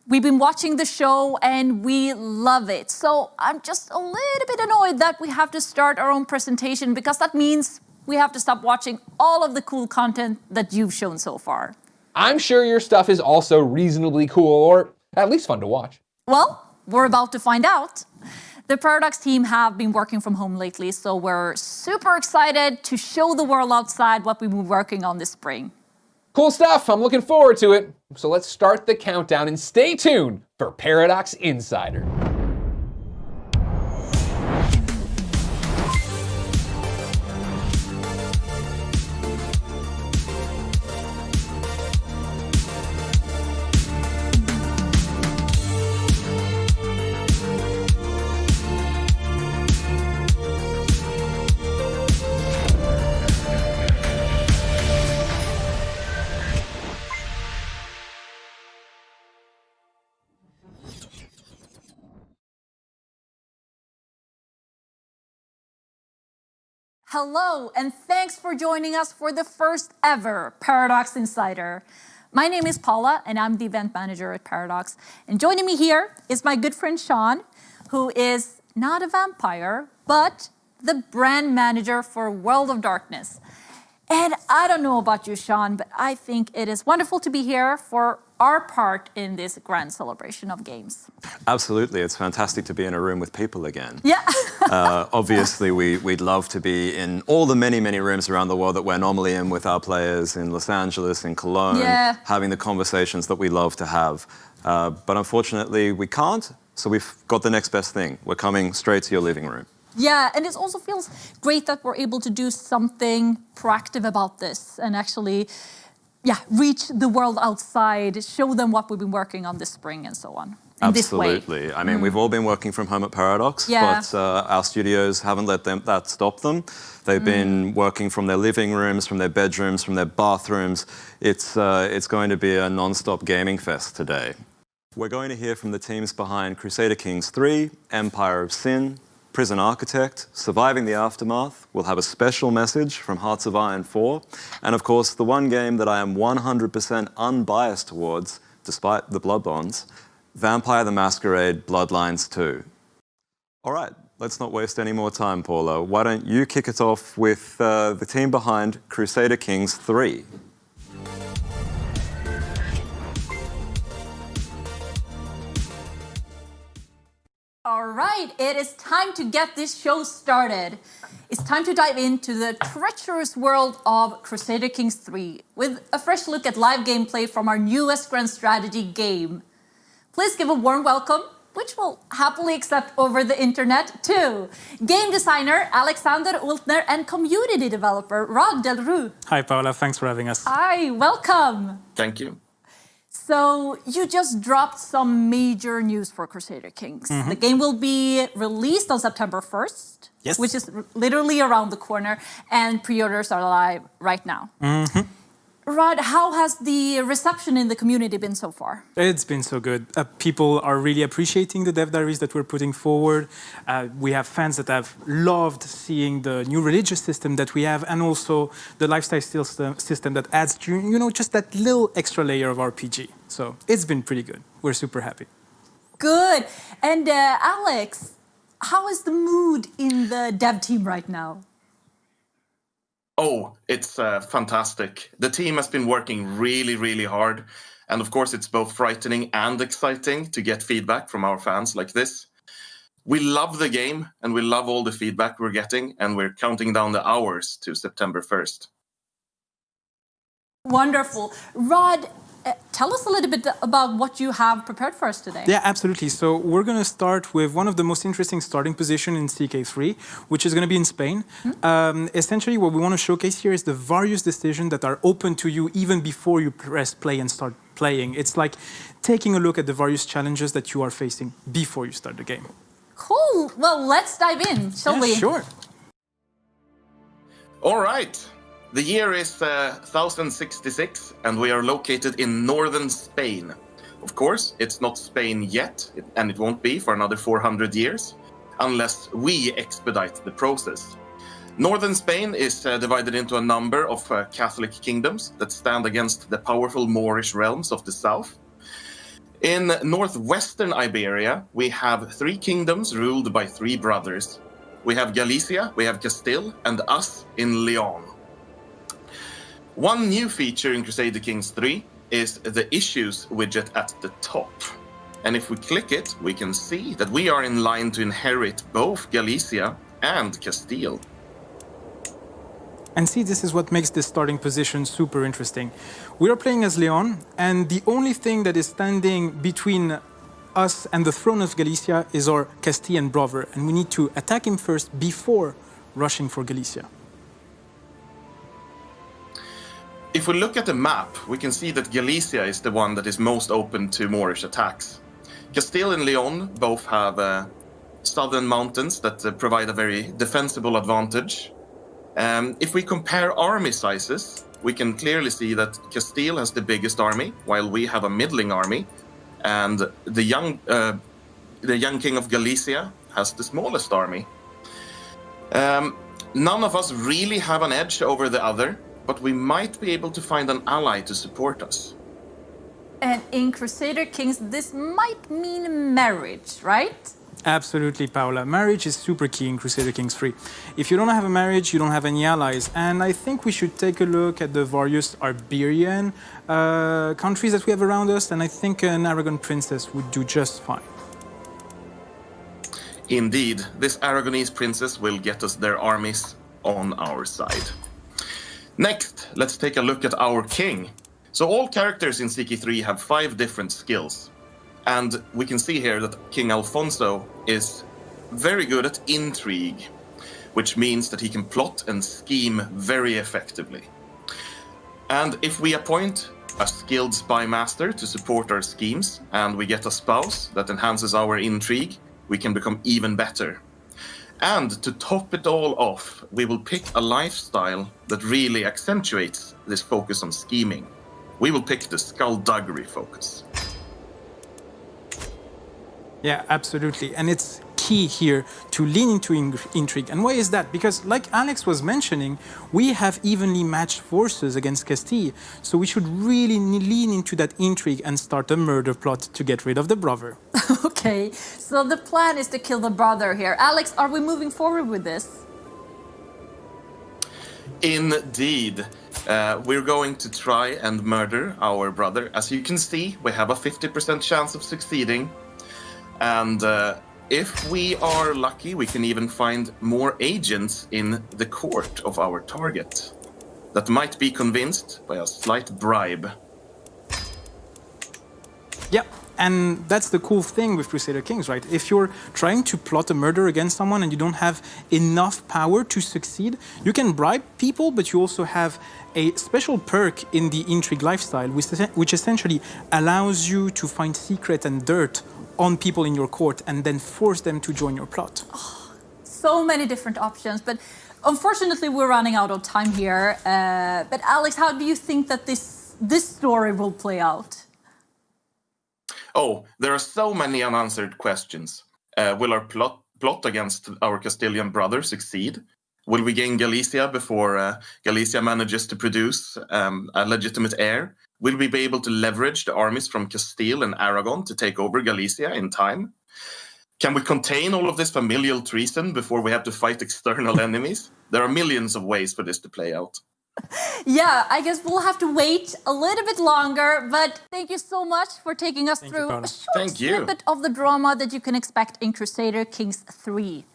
S21: We've been watching the show and we love it. So I'm just a little bit annoyed that we have to start our own presentation, because that means we have to stop watching all of the cool content that you've shown so far.
S3: I'm sure your stuff is also reasonably cool, or at least fun to watch.
S21: Well, we're about to find out. The Paradox team have been working from home lately, so we're super excited to show the world outside what we've been working on this spring.
S3: Cool stuff. I'm looking forward to it. So let's start the countdown and stay tuned for Paradox Insider.
S21: Hello, and thanks for joining us for the first ever Paradox Insider. My name is Paula, and I'm the event manager at Paradox. And joining me here is my good friend Sean, who is not a vampire, but the brand manager for World of Darkness. And I don't know about you, Sean, but I think it is wonderful to be here for our part in this grand celebration of games.
S22: Absolutely, it's fantastic to be in a room with people again.
S21: Yeah.
S22: Obviously, we'd love to be in all the many, many rooms around the world that we're normally in with our players in Los Angeles, in Cologne, having the conversations that we love to have. But unfortunately, we can't, so we've got the next best thing. We're coming straight to your living room.
S21: Yeah, and it also feels great that we're able to do something proactive about this and actually reach the world outside, show them what we've been working on this spring and so on.
S22: Absolutely. I mean, we've all been working from home at Paradox, but our studios haven't let that stop them. They've been working from their living rooms, from their bedrooms, from their bathrooms. It's going to be a non-stop gaming fest today. We're going to hear from the teams behind Crusader Kings 3, Empire of Sin, Prison Architect, Surviving the Aftermath. We'll have a special message from Hearts of Iron 4, and of course the one game that I am 100% unbiased towards, despite the blood bonds, Vampire the Masquerade Bloodlines 2. All right, let's not waste any more time, Paula. Why don't you kick it off with the team behind Crusader Kings 3?
S21: All right, it is time to get this show started. It's time to dive into the treacherous world of Crusader Kings 3 with a fresh look at live gameplay from our newest grand strategy game. Please give a warm welcome, which we'll happily accept over the internet, to game designer Alexander Ultner and community developer Rod Del Rue.
S23: Hi, Paula. Thanks for having us.
S21: Hi, welcome.
S23: Thank you.
S21: So you just dropped some major news for Crusader Kings.
S23: Mhm.
S21: The game will be released on September 1st, which is literally around the corner, and pre-orders are live right now.
S23: Mhm.
S21: Rod, how has the reception in the community been so far?
S23: It's been so good. People are really appreciating the dev diaries that we're putting forward. We have fans that have loved seeing the new religious system that we have, and also the lifestyle system that adds, just that little extra layer of RPG. So it's been pretty good. We're super happy.
S21: Good. And Alex, how is the mood in the dev team right now?
S24: Oh, it's fantastic. The team has been working really, really hard. And of course, it's both frightening and exciting to get feedback from our fans like this. We love the game and we love all the feedback we're getting, and we're counting down the hours to September 1st.
S21: Wonderful. Rod, tell us a little bit about what you have prepared for us today.
S23: Yeah, absolutely. So we're going to start with one of the most interesting starting positions in CK3, which is going to be in Spain. Essentially, what we want to showcase here is the various decisions that are open to you even before you press play and start playing. It's like taking a look at the various challenges that you are facing before you start the game.
S21: Cool. Well, let's dive in, shall we?
S23: Sure.
S24: All right. The year is 1066, and we are located in northern Spain. Of course, it's not Spain yet, and it won't be for another 400 years, unless we expedite the process. Northern Spain is divided into a number of Catholic kingdoms that stand against the powerful Moorish realms of the south. In northwestern Iberia, we have 3 kingdoms ruled by 3 brothers. We have Galicia, we have Castile, and us in Leon. One new feature in Crusader Kings 3 is the Issues widget at the top. And if we click it, we can see that we are in line to inherit both Galicia and Castile.
S23: And see, this is what makes this starting position super interesting. We are playing as Leon, and the only thing that is standing between us and the throne of Galicia is our Castilian brother, and we need to attack him first before rushing for Galicia.
S24: If we look at the map, we can see that Galicia is the one that is most open to Moorish attacks. Castile and Leon both have southern mountains that provide a very defensible advantage. If we compare army sizes, we can clearly see that Castile has the biggest army, while we have a middling army, and the young king of Galicia has the smallest army. None of us really have an edge over the other, but we might be able to find an ally to support us.
S21: And in Crusader Kings, this might mean marriage, right?
S23: Absolutely, Paula. Marriage is super key in Crusader Kings 3. If you don't have a marriage, you don't have any allies. And I think we should take a look at the various Iberian countries that we have around us, and I think an Aragon princess would do just fine.
S24: Indeed, this Aragonese princess will get us their armies on our side. Next, let's take a look at our king. So all characters in CK3 have 5 different skills. And we can see here that King Alfonso is very good at intrigue, which means that he can plot and scheme very effectively. And if we appoint a skilled spy master to support our schemes, and we get a spouse that enhances our intrigue, we can become even better. And to top it all off, we will pick a lifestyle that really accentuates this focus on scheming. We will pick the skullduggery focus.
S23: Yeah, absolutely. And it's key here to lean into intrigue. And why is that? Because like Alex was mentioning, we have evenly matched forces against Castile. So we should really lean into that intrigue and start a murder plot to get rid of the brother.
S21: Okay, so the plan is to kill the brother here. Alex, are we moving forward with this?
S24: Indeed. We're going to try and murder our brother. As you can see, we have a 50% chance of succeeding. And if we are lucky, we can even find more agents in the court of our target that might be convinced by a slight bribe.
S23: Yeah, and that's the cool thing with Crusader Kings, right? If you're trying to plot a murder against someone and you don't have enough power to succeed, you can bribe people, but you also have a special perk in the intrigue lifestyle, which essentially allows you to find secret and dirt on people in your court and then force them to join your plot.
S21: Oh, so many different options, but unfortunately we're running out of time here. But Alex, how do you think that this story will play out?
S24: Oh, there are so many unanswered questions. Will our plot against our Castilian brother succeed? Will we gain Galicia before Galicia manages to produce a legitimate heir? Will we be able to leverage the armies from Castile and Aragon to take over Galicia in time? Can we contain all of this familial treason before we have to fight external enemies? There are millions of ways for this to play out.
S21: Yeah, I guess we'll have to wait a little bit longer, but thank you so much for taking us through a short snippet of the drama that you can expect in Crusader Kings 3.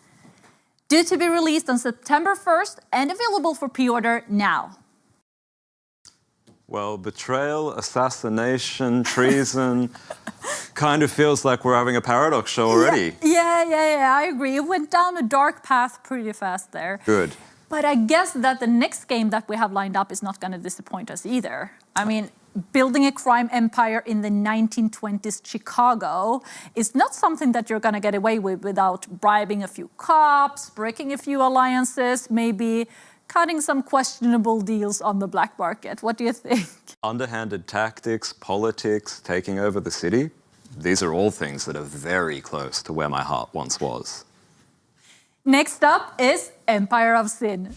S21: Due to be released on September 1st and available for pre-order now.
S22: Well, betrayal, assassination, treason, kind of feels like we're having a Paradox show already.
S21: Yeah, I agree. It went down a dark path pretty fast there.
S22: Good.
S21: But I guess that the next game that we have lined up is not going to disappoint us either. I mean, building a crime empire in the 1920s Chicago is not something that you're going to get away with without bribing a few cops, breaking a few alliances, maybe cutting some questionable deals on the black market. What do you think?
S22: Underhanded tactics, politics, taking over the city. These are all things that are very close to where my heart once was.
S21: Next up is Empire of Sin.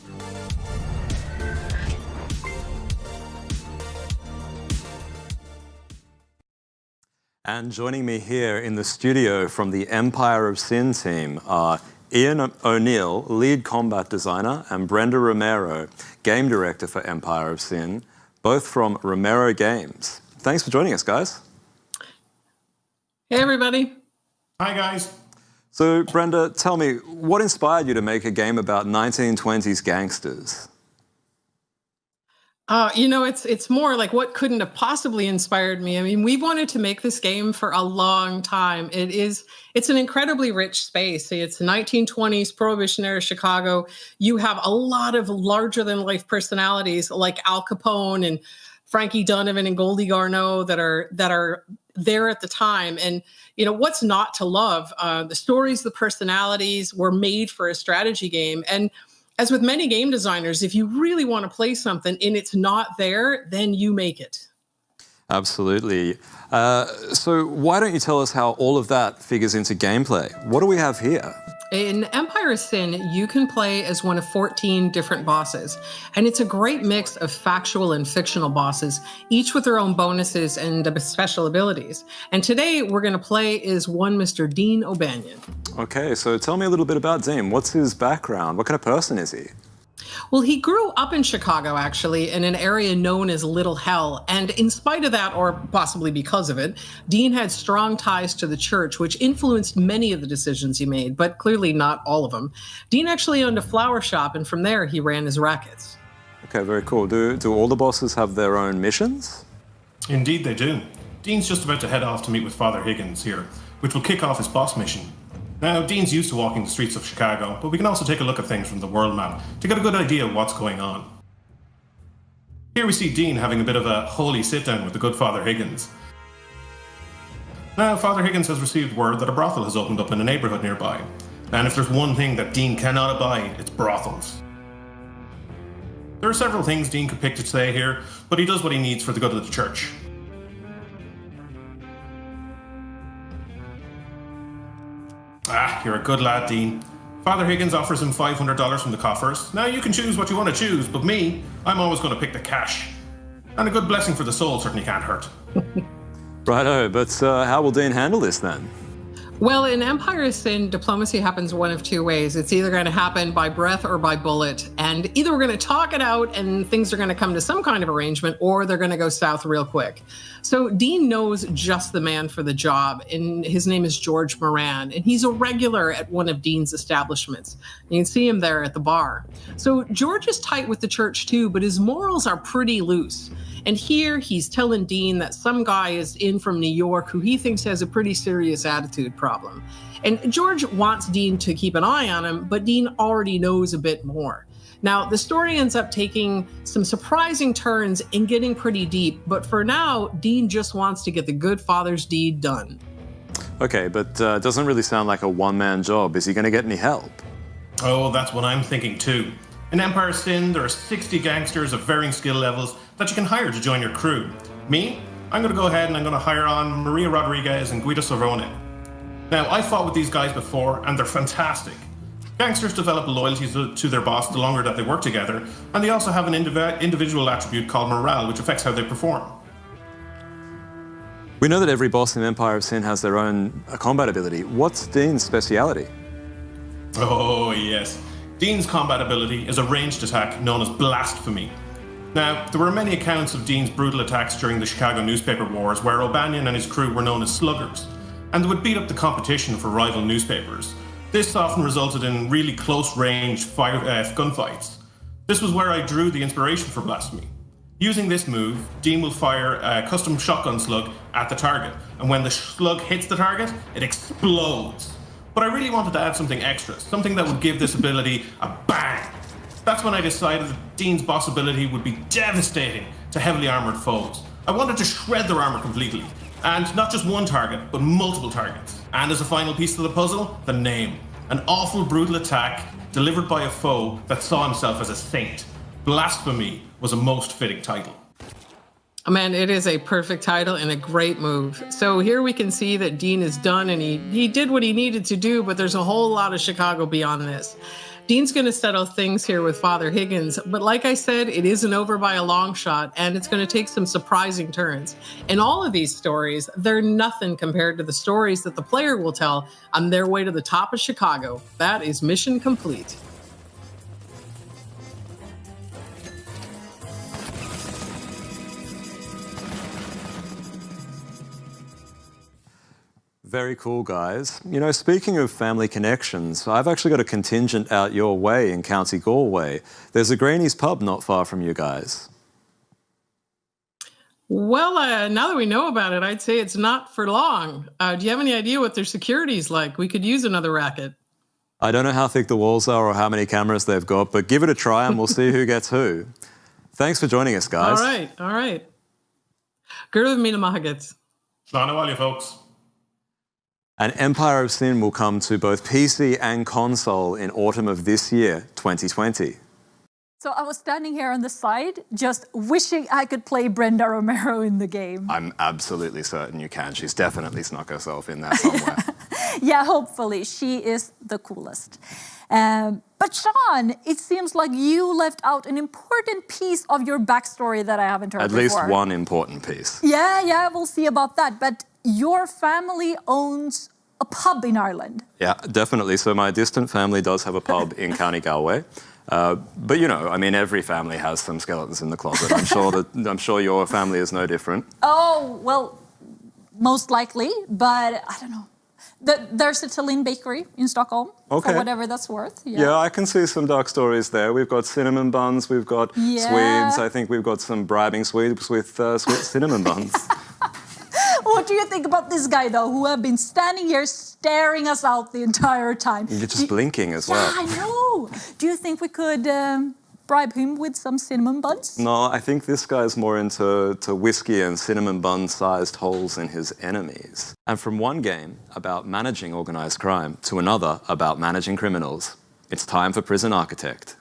S22: And joining me here in the studio from the Empire of Sin team are Ian O'Neill, lead combat designer, and Brenda Romero, game director for Empire of Sin, both from Romero Games. Thanks for joining us, guys.
S6: Hey, everybody.
S7: Hi, guys.
S22: So, Brenda, tell me, what inspired you to make a game about 1920s gangsters?
S6: It's more like what couldn't have possibly inspired me. I mean, we've wanted to make this game for a long time. It's an incredibly rich space. It's 1920s Prohibition era Chicago. You have a lot of larger than life personalities like Al Capone and Frankie Donovan and Goldie Garneau that are there at the time. And what's not to love? The stories, the personalities were made for a strategy game. And as with many game designers, if you really want to play something and it's not there, then you make it.
S22: Absolutely. So why don't you tell us how all of that figures into gameplay? What do we have here?
S6: In Empire of Sin, you can play as one of 14 different bosses, and it's a great mix of factual and fictional bosses, each with their own bonuses and special abilities. And today, we're going to play as one Mr. Dean O'Banion.
S22: Okay, so tell me a little bit about Dean. What's his background? What kind of person is he?
S6: Well, he grew up in Chicago, actually, in an area known as Little Hell. And in spite of that, or possibly because of it, Dean had strong ties to the church, which influenced many of the decisions he made, but clearly not all of them. Dean actually owned a flower shop, and from there, he ran his rackets.
S22: Okay, very cool. Do all the bosses have their own missions?
S7: Indeed they do. Dean's just about to head off to meet with Father Higgins here, which will kick off his boss mission. Now, Dean's used to walking the streets of Chicago, but we can also take a look at things from the world map to get a good idea of what's going on. Here we see Dean having a bit of a holy sit-down with the good Father Higgins. Now, Father Higgins has received word that a brothel has opened up in a neighbourhood nearby. And if there's one thing that Dean cannot abide, it's brothels. There are several things Dean could pick to say here, but he does what he needs for the good of the church. Ah, you're a good lad, Dean. Father Higgins offers him $500 from the coffers. Now, you can choose what you want to choose, but me, I'm always going to pick the cash. And a good blessing for the soul certainly can't hurt.
S22: Righto, but how will Dean handle this then?
S6: Well, in Empire of Sin, diplomacy happens one of two ways. It's either going to happen by breath or by bullet. And either we're going to talk it out and things are going to come to some kind of arrangement, or they're going to go south real quick. So Dean knows just the man for the job, and his name is George Moran, and he's a regular at one of Dean's establishments. You can see him there at the bar. So George is tight with the church too, but his morals are pretty loose. And here he's telling Dean that some guy is in from New York who he thinks has a pretty serious attitude problem. And George wants Dean to keep an eye on him, but Dean already knows a bit more. Now, the story ends up taking some surprising turns and getting pretty deep, but for now, Dean just wants to get the good father's deed done.
S22: Okay, but it doesn't really sound like a one-man job. Is he going to get any help?
S7: Oh, that's what I'm thinking too. In Empire of Sin, there are 60 gangsters of varying skill levels that you can hire to join your crew. Me, I'm going to go ahead and I'm going to hire on Maria Rodriguez and Guido Sorone. Now, I fought with these guys before, and they're fantastic. Gangsters develop loyalty to their boss the longer that they work together, and they also have an individual attribute called morale, which affects how they perform.
S22: We know that every boss in Empire of Sin has their own combat ability. What's Dean's speciality?
S7: Oh, yes. Dean's combat ability is a ranged attack known as blasphemy. Now, there were many accounts of Dean's brutal attacks during the Chicago newspaper wars where O'Banion and his crew were known as sluggers, and they would beat up the competition for rival newspapers. This often resulted in really close-range gunfights. This was where I drew the inspiration for blasphemy. Using this move, Dean will fire a custom shotgun slug at the target, and when the slug hits the target, it explodes. But I really wanted to add something extra, something that would give this ability a bang. That's when I decided that Dean's boss ability would be devastating to heavily armored foes. I wanted to shred their armor completely, and not just one target, but multiple targets. And as a final piece to the puzzle, the name. An awful, brutal attack delivered by a foe that saw himself as a saint. Blasphemy was a most fitting title.
S6: Oh, man, it is a perfect title and a great move. So here we can see that Dean is done and he did what he needed to do, but there's a whole lot of Chicago beyond this. Dean's going to settle things here with Father Higgins, but like I said, it isn't over by a long shot, and it's going to take some surprising turns. And all of these stories, they're nothing compared to the stories that the player will tell on their way to the top of Chicago. That is mission complete.
S22: Very cool, guys. You know, speaking of family connections, I've actually got a contingent out your way in County Galway. There's a Granny's pub not far from you guys.
S6: Well, now that we know about it, I'd say it's not for long. Do you have any idea what their security's like? We could use another racket.
S22: I don't know how thick the walls are or how many cameras they've got, but give it a try and we'll see who gets who. Thanks for joining us, guys.
S6: All right. Gurv Mina Mahagets.
S7: Slánawali, folks.
S22: And Empire of Sin will come to both PC and console in autumn of this year, 2020.
S21: So I was standing here on the side, just wishing I could play Brenda Romero in the game.
S22: I'm absolutely certain you can. She's definitely snuck herself in there somewhere.
S21: Yeah, hopefully. She is the coolest. But Sean, it seems like you left out an important piece of your backstory that I haven't heard before.
S22: At least one important piece.
S21: Yeah, we'll see about that. But your family owns a pub in Ireland.
S22: Yeah, definitely. So my distant family does have a pub in County Galway. But you know, I mean, every family has some skeletons in the closet. I'm sure your family is no different.
S21: Oh, well, most likely, but I don't know. There's a Tallinn bakery in Stockholm,
S22: okay,
S21: for whatever that's worth.
S22: Yeah, I can see some dark stories there. We've got cinnamon buns, we've got Swedes. I think we've got some bribing Swedes with sweet cinnamon buns.
S21: What do you think about this guy, though, who have been standing here staring us out the entire time?
S22: You're just blinking as well.
S21: Yeah, I know. Do you think we could bribe him with some cinnamon buns?
S22: No, I think this guy's more into whiskey and cinnamon bun-sized holes in his enemies. And from one game about managing organized crime to another about managing criminals, it's time for Prison Architect.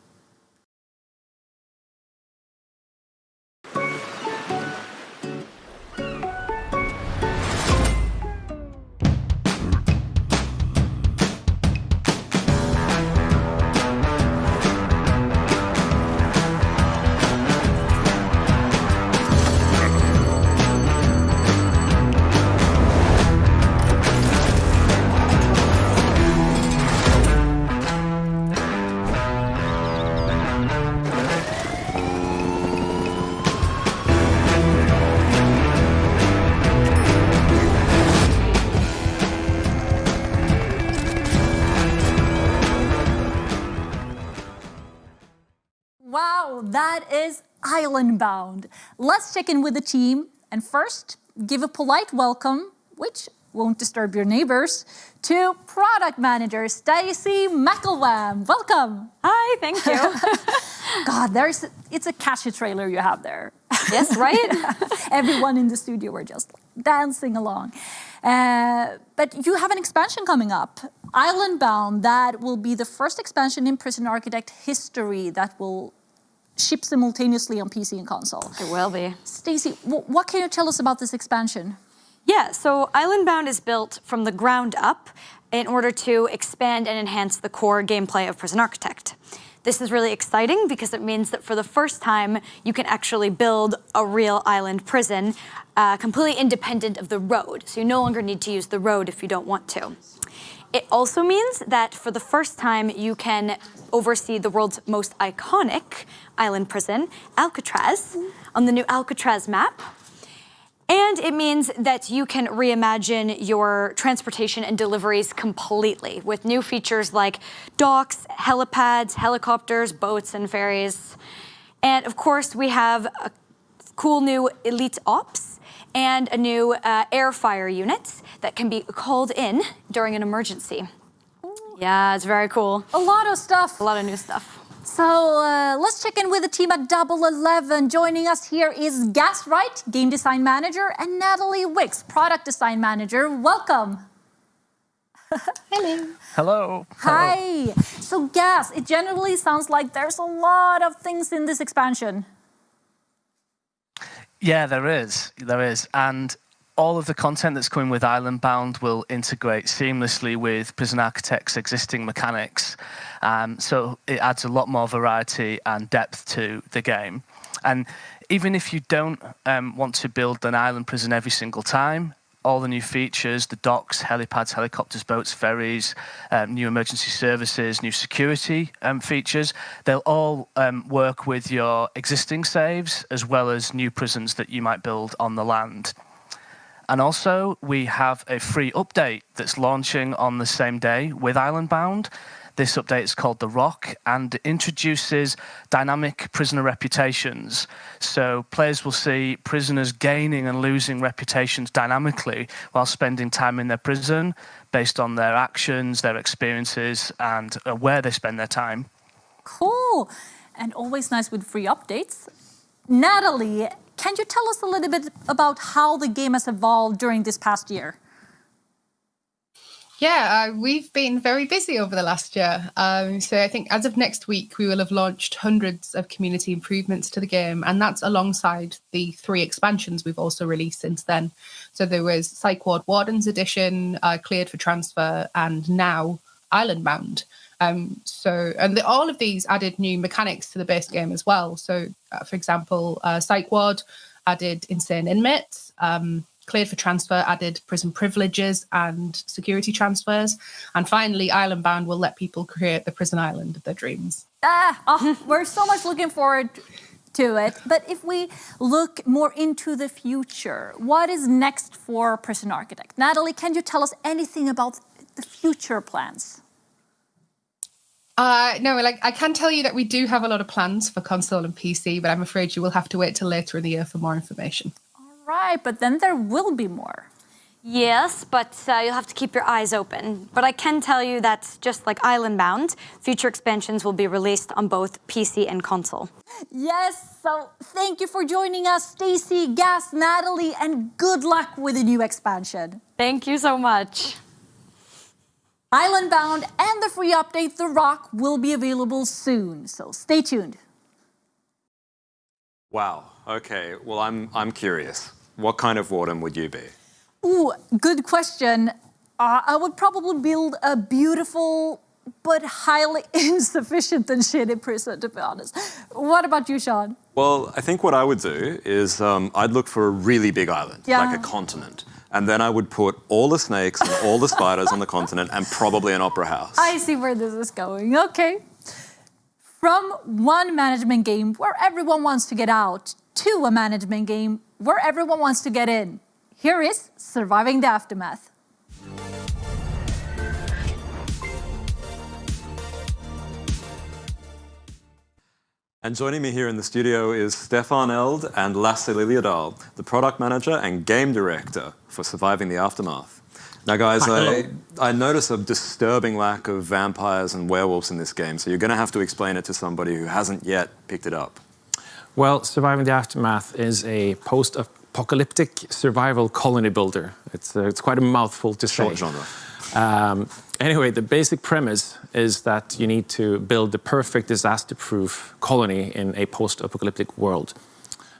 S21: Wow, that is Island Bound. Let's check in with the team and first give a polite welcome, which won't disturb your neighbors, to product manager Stacey McElwham. Welcome.
S5: Hi, thank you.
S21: God, it's a catchy trailer you have there.
S5: Yes, right?
S21: Everyone in the studio were just dancing along. But you have an expansion coming up, Island Bound, that will be the first expansion in Prison Architect history that will ship simultaneously on PC and console.
S5: It will be.
S21: Stacey, what can you tell us about this expansion?
S5: Yeah, so Island Bound is built from the ground up in order to expand and enhance the core gameplay of Prison Architect. This is really exciting because it means that for the first time, you can actually build a real island prison completely independent of the road. So you no longer need to use the road if you don't want to. It also means that for the first time, you can oversee the world's most iconic island prison, Alcatraz, on the new Alcatraz map. And it means that you can reimagine your transportation and deliveries completely with new features like docks, helipads, helicopters, boats, and ferries. And of course, we have a cool new elite ops and a new air fire unit that can be called in during an emergency. Yeah, it's very cool.
S21: A lot of stuff.
S5: A lot of new stuff.
S21: So let's check in with the team at Double 11. Joining us here is Gas Wright, Game Design Manager, and Natalie Wicks, Product Design Manager. Welcome. Hello.
S1: Hello.
S21: Hi. So, Gas, it generally sounds like there's a lot of things in this expansion.
S1: Yeah, there is. And all of the content that's coming with Islandbound will integrate seamlessly with Prison Architect's existing mechanics. So it adds a lot more variety and depth to the game. And even if you don't want to build an island prison every single time, all the new features, the docks, helipads, helicopters, boats, ferries, new emergency services, new security features, they'll all work with your existing saves as well as new prisons that you might build on the land. And also, we have a free update that's launching on the same day with Islandbound. This update is called The Rock and introduces dynamic prisoner reputations. So players will see prisoners gaining and losing reputations dynamically while spending time in their prison based on their actions, their experiences, and where they spend their time.
S21: Cool. And always nice with free updates. Natalie, can you tell us a little bit about how the game has evolved during this past year?
S8: Yeah, we've been very busy over the last year. So I think as of next week, we will have launched hundreds of community improvements to the game. And that's alongside the 3 expansions we've also released since then. So there was Psych Ward Warden's Edition, Cleared for Transfer, and now Islandbound. All of these added new mechanics to the base game as well. So, for example, Psych Ward added insane inmates. Cleared for Transfer added prison privileges and security transfers. And finally, Islandbound will let people create the prison island of their dreams.
S21: We're so much looking forward to it. But if we look more into the future, what is next for Prison Architect? Natalie, can you tell us anything about the future plans?
S8: No, I can tell you that we do have a lot of plans for console and PC, but I'm afraid you will have to wait till later in the year for more information.
S21: Right, but then there will be more.
S5: Yes, but you'll have to keep your eyes open. But I can tell you that just like Islandbound, future expansions will be released on both PC and console.
S21: Yes, so thank you for joining us, Stacy, Gas, Natalie, and good luck with the new expansion.
S5: Thank you so much.
S21: Islandbound and the free update, The Rock, will be available soon, so stay tuned.
S22: Wow. Okay. Well, I'm curious. What kind of warden would you be?
S21: Ooh, good question. I would probably build a beautiful but highly insufficient and shitty prison, to be honest. What about you, Sean?
S22: Well, I think what I would do is I'd look for a really big island, like a continent. And then I would put all the snakes and all the spiders on the continent and probably an opera house.
S21: I see where this is going. Okay. From one management game where everyone wants to get out to a management game where everyone wants to get in. Here is Surviving the Aftermath.
S22: And joining me here in the studio is Stefan Eld and Lasse Liljedahl, the product manager and game director for Surviving the Aftermath. Now, guys, I notice a disturbing lack of vampires and werewolves in this game, so you're going to have to explain it to somebody who hasn't yet picked it up.
S9: Well, Surviving the Aftermath is a post-apocalyptic survival colony builder. It's quite a mouthful to say.
S22: Short genre.
S9: Anyway, the basic premise is that you need to build the perfect disaster-proof colony in a post-apocalyptic world.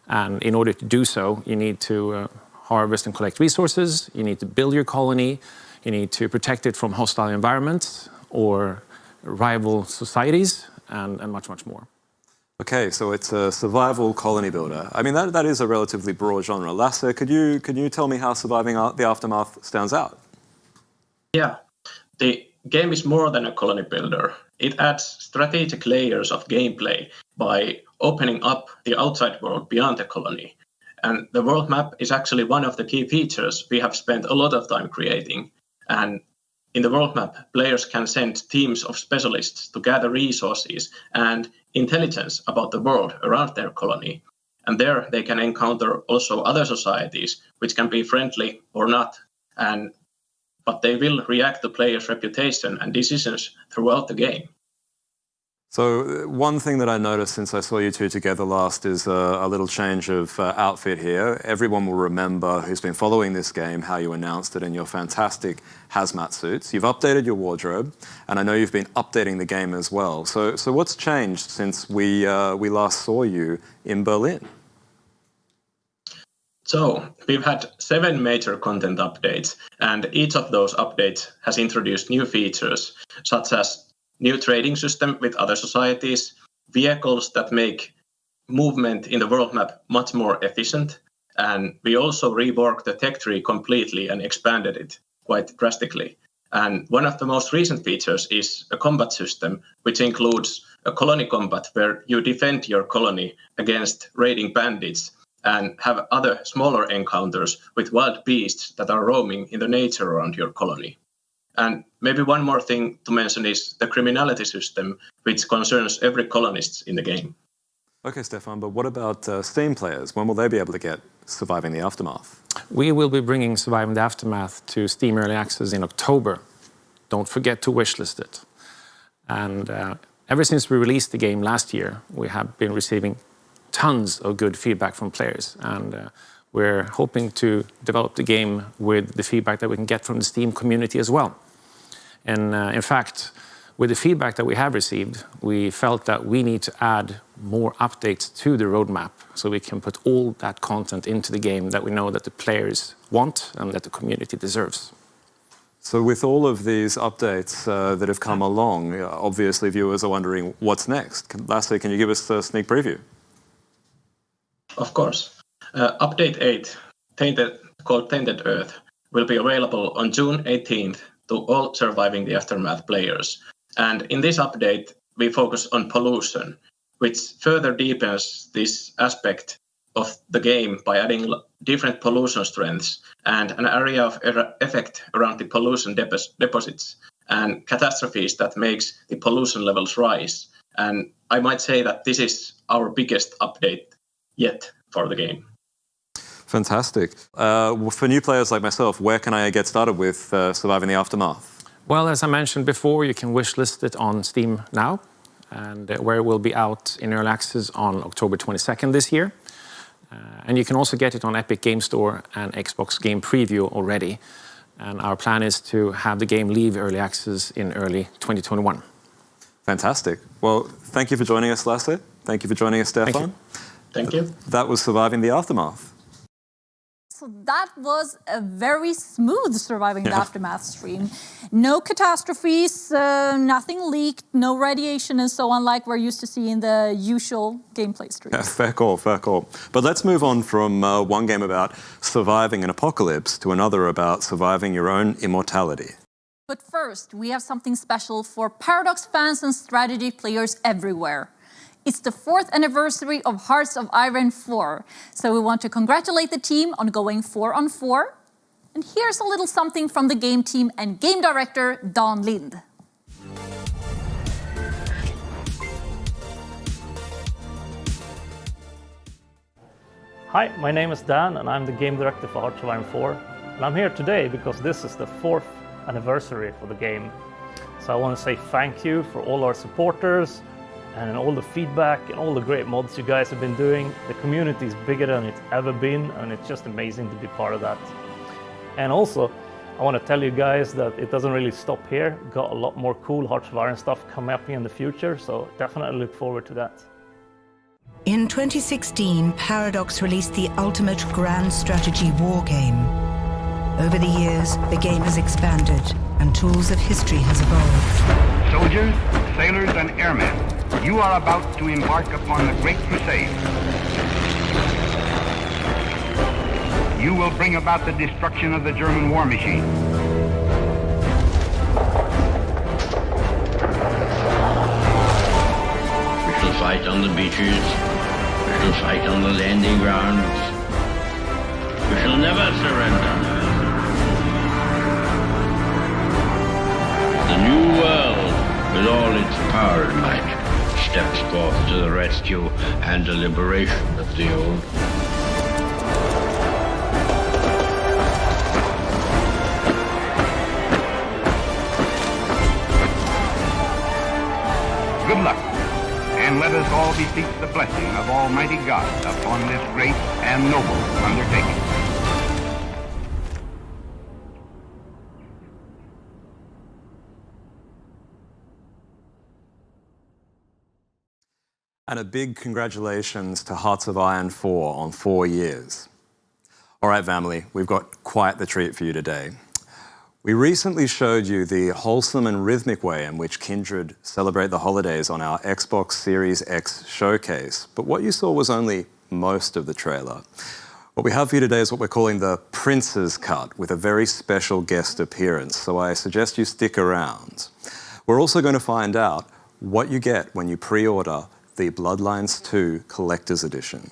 S9: And in order to do so, you need to harvest and collect resources, you need to build your colony, you need to protect it from hostile environments or rival societies, and much, much more.
S22: Okay, so it's a survival colony builder. I mean, that is a relatively broad genre. Lasse, could you tell me how Surviving the Aftermath stands out?
S11: Yeah, the game is more than a colony builder. It adds strategic layers of gameplay by opening up the outside world beyond the colony. And the world map is actually one of the key features we have spent a lot of time creating. And in the world map, players can send teams of specialists to gather resources and intelligence about the world around their colony. And there they can encounter also other societies, which can be friendly or not. But they will react to players' reputation and decisions throughout the game.
S22: So one thing that I noticed since I saw you two together last is a little change of outfit here. Everyone will remember who's been following this game how you announced it in your fantastic hazmat suits. You've updated your wardrobe, and I know you've been updating the game as well. So what's changed since we last saw you in Berlin?
S11: So we've had 7 major content updates, and each of those updates has introduced new features, such as new trading system with other societies, vehicles that make movement in the world map much more efficient, and we also reworked the tech tree completely and expanded it quite drastically. And one of the most recent features is a combat system, which includes a colony combat where you defend your colony against raiding bandits and have other smaller encounters with wild beasts that are roaming in the nature around your colony. And maybe one more thing to mention is the criminality system, which concerns every colonist in the game.
S22: Okay, Stefan, but what about Steam players? When will they be able to get Surviving the Aftermath?
S9: We will be bringing Surviving the Aftermath to Steam Early Access in October. Don't forget to wishlist it. And ever since we released the game last year, we have been receiving tons of good feedback from players. And we're hoping to develop the game with the feedback that we can get from the Steam community as well. And in fact, with the feedback that we have received, we felt that we need to add more updates to the roadmap so we can put all that content into the game that we know that the players want and that the community deserves.
S22: So with all of these updates that have come along, obviously viewers are wondering what's next. Lastly, can you give us a sneak preview?
S11: Of course. Update 8, called Tainted Earth, will be available on June 18th to all Surviving the Aftermath players. And in this update, we focus on pollution, which further deepens this aspect of the game by adding different pollution strengths and an area of effect around the pollution deposits and catastrophes that makes the pollution levels rise. And I might say that this is our biggest update yet for the game.
S22: Fantastic. For new players like myself, where can I get started with Surviving the Aftermath?
S9: Well, as I mentioned before, you can wishlist it on Steam now, and where it will be out in Early Access on October 22nd this year. And you can also get it on Epic Game Store and Xbox Game Preview already. And our plan is to have the game leave Early Access in early 2021.
S22: Fantastic. Well, thank you for joining us, Lasse. Thank you for joining us, Stefan.
S11: Thank you.
S22: That was Surviving the Aftermath.
S21: So that was a very smooth Surviving the Aftermath stream. No catastrophes, nothing leaked, no radiation and so on like we're used to seeing the usual gameplay streams.
S22: Yeah, fair call, fair call. But let's move on from one game about surviving an apocalypse to another about surviving your own immortality.
S21: But first, we have something special for Paradox fans and strategy players everywhere. It's the 4th anniversary of Hearts of Iron 4, so we want to congratulate the team on going 4-on-4. And here's a little something from the game team and game director Don Lind.
S4: Hi, my name is Dan and I'm the game director for Hearts of Iron 4. And I'm here today because this is the 4th anniversary for the game. So I want to say thank you for all our supporters, and all the feedback and all the great mods you guys have been doing. The community is bigger than it's ever been, and it's just amazing to be part of that. And also, I want to tell you guys that it doesn't really stop here. We've got a lot more cool Hearts of Iron stuff coming up in the future, so definitely look forward to that.
S10: In 2016, Paradox released the ultimate grand strategy war game. Over the years, the game has expanded, and tools of history has evolved.
S12: Soldiers, sailors, and airmen, you are about to embark upon the Great Crusade. You will bring about the destruction of the German war machine.
S14: We shall fight on the beaches. We shall fight on the landing grounds. We shall never surrender. The new world, with all its power and might, steps forth to the rescue and the liberation of the old.
S12: Good luck. and let us all beseech the blessing of Almighty God upon this great and noble undertaking.
S22: And a big congratulations to Hearts of Iron 4 on 4 years. All right, family, we've got quite the treat for you today. We recently showed you the wholesome and rhythmic way in which Kindred celebrate the holidays on our Xbox Series X showcase, but what you saw was only most of the trailer. What we have for you today is what we're calling the Prince's Cut, with a very special guest appearance, so I suggest you stick around. We're also going to find out what you get when you pre-order the Bloodlines 2 Collector's Edition.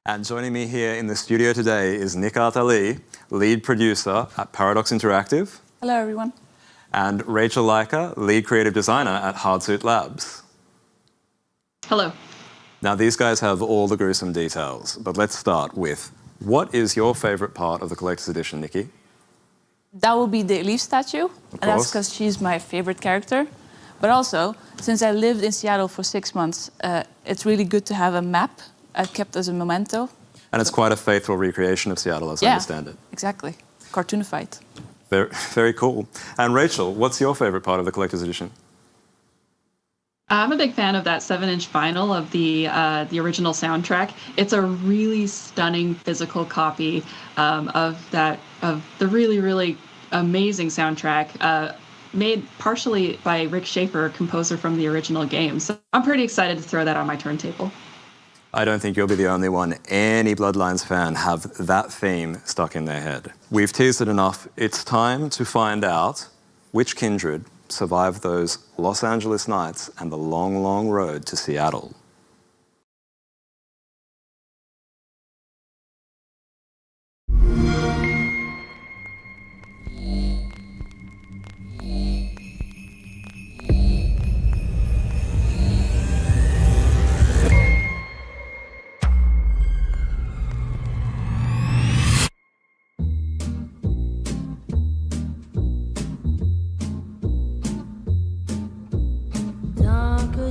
S22: And joining me here in the studio today is Nikat Ali, lead producer at Paradox Interactive.
S13: Hello, everyone.
S22: And Rachel Leica, lead creative designer at Hardsuit Labs.
S13: Hello.
S22: Now, these guys have all the gruesome details, but let's start with, what is your favorite part of the Collector's Edition, Nikki?
S13: That will be the Elise statue, and that's because she's my favorite character. But also, since I lived in Seattle for 6 months, it's really good to have a map kept as a memento.
S22: And it's quite a faithful recreation of Seattle, as I understand it.
S13: Exactly. Cartoonified.
S22: Very, very cool. And Rachel, what's your favorite part of the Collector's Edition?
S17: I'm a big fan of that 7-inch vinyl of the original soundtrack. It's a really stunning physical copy of the really amazing soundtrack, made partially by Rick Schaefer, composer from the original game. So I'm pretty excited to throw that on my turntable.
S22: I don't think you'll be the only one. Any Bloodlines fan have that theme stuck in their head. We've teased it enough. It's time to find out which Kindred survived those Los Angeles nights and the long, long road to Seattle.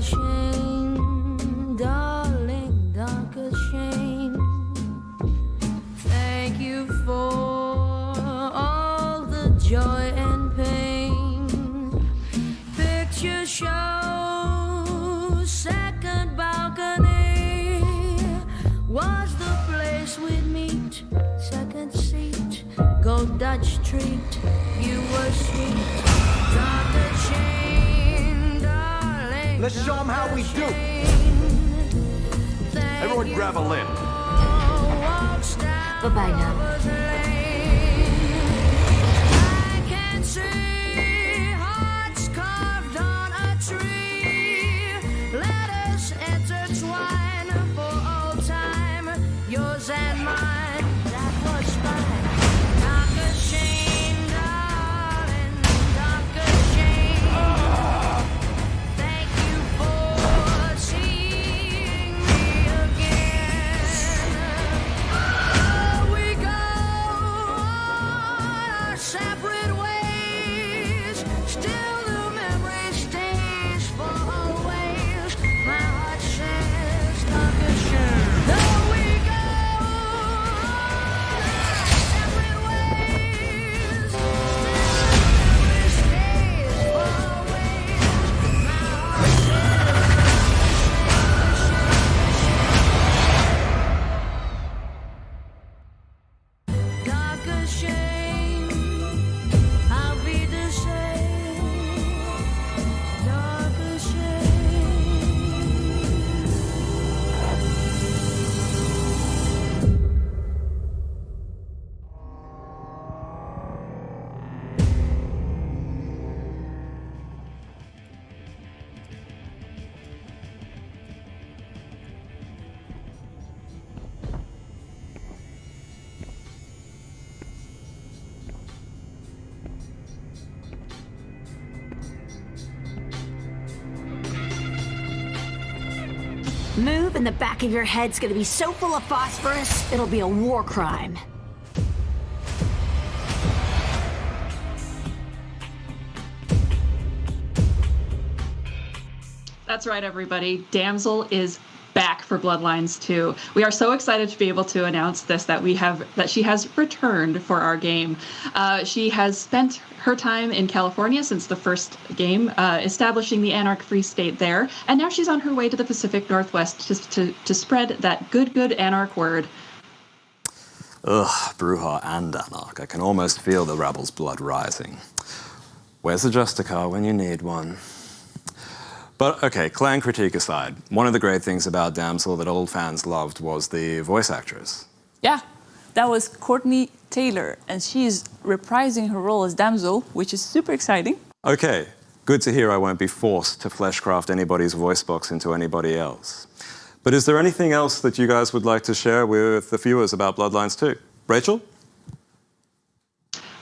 S18: Shame, darling, darker shame. Thank you for all the joy and pain. Picture show, second balcony was the place we'd meet. Second seat, go Dutch treat. You were sweet, darker shame.
S19: Let's show them how we do. Everyone grab a limb.
S18: Bye-bye now. I can see hearts carved on a tree. Let us intertwine for all time. Yours and mine, that was fine. Darker shame, darling, darker shame. Thank you for seeing me again. We go our separate ways.
S2: move and the back of your head's gonna be so full of phosphorus, it'll be a war crime.
S17: That's right, everybody. Damsel is back for Bloodlines 2. We are so excited to be able to announce this, that she has returned for our game. She has spent her time in California since the first game, establishing the Anarch Free State there, and now she's on her way to the Pacific Northwest to spread that good Anarch word.
S22: Ugh, Brujah and Anarch. I can almost feel the rebel's blood rising. Where's the Justicar when you need one? But okay, clan critique aside, one of the great things about Damsel that old fans loved was the voice actress.
S13: Yeah, that was Courtney Taylor, and she's reprising her role as Damsel, which is super exciting.
S22: Okay, good to hear I won't be forced to fleshcraft anybody's voice box into anybody else. But is there anything else that you guys would like to share with the viewers about Bloodlines 2? Rachel?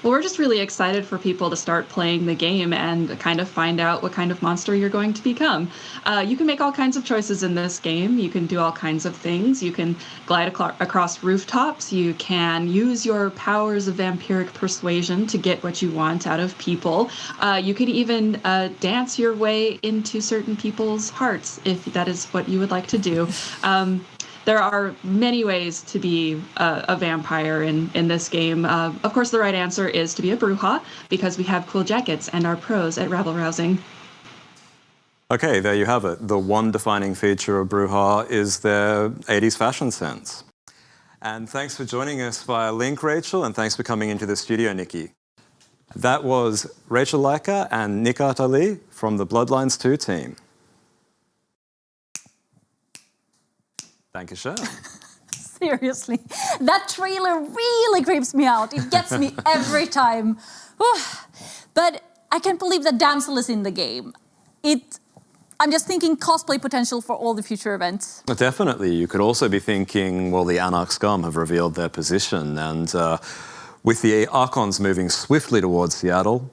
S17: Well, we're just really excited for people to start playing the game and kind of find out what kind of monster you're going to become. You can make all kinds of choices in this game. You can do all kinds of things. You can glide across rooftops. You can use your powers of vampiric persuasion to get what you want out of people. You can even dance your way into certain people's hearts if that is what you would like to do. There are many ways to be a vampire in this game. Of course, the right answer is to be a Brujah, because we have cool jackets and are pros at rabble-rousing.
S22: Okay, there you have it. The one defining feature of Brujah is their 80s fashion sense. And thanks for joining us via link, Rachel, and thanks for coming into the studio, Nikki. That was Rachel Laika and Nikat Ali from the Bloodlines 2 team. Thank you, Sharon.
S21: Seriously, that trailer really creeps me out. It gets me every time. But I can't believe that Damsel is in the game. I'm just thinking cosplay potential for all the future events.
S22: Definitely. You could also be thinking, well, the Anarch scum have revealed their position, and with the Archons moving swiftly towards Seattle,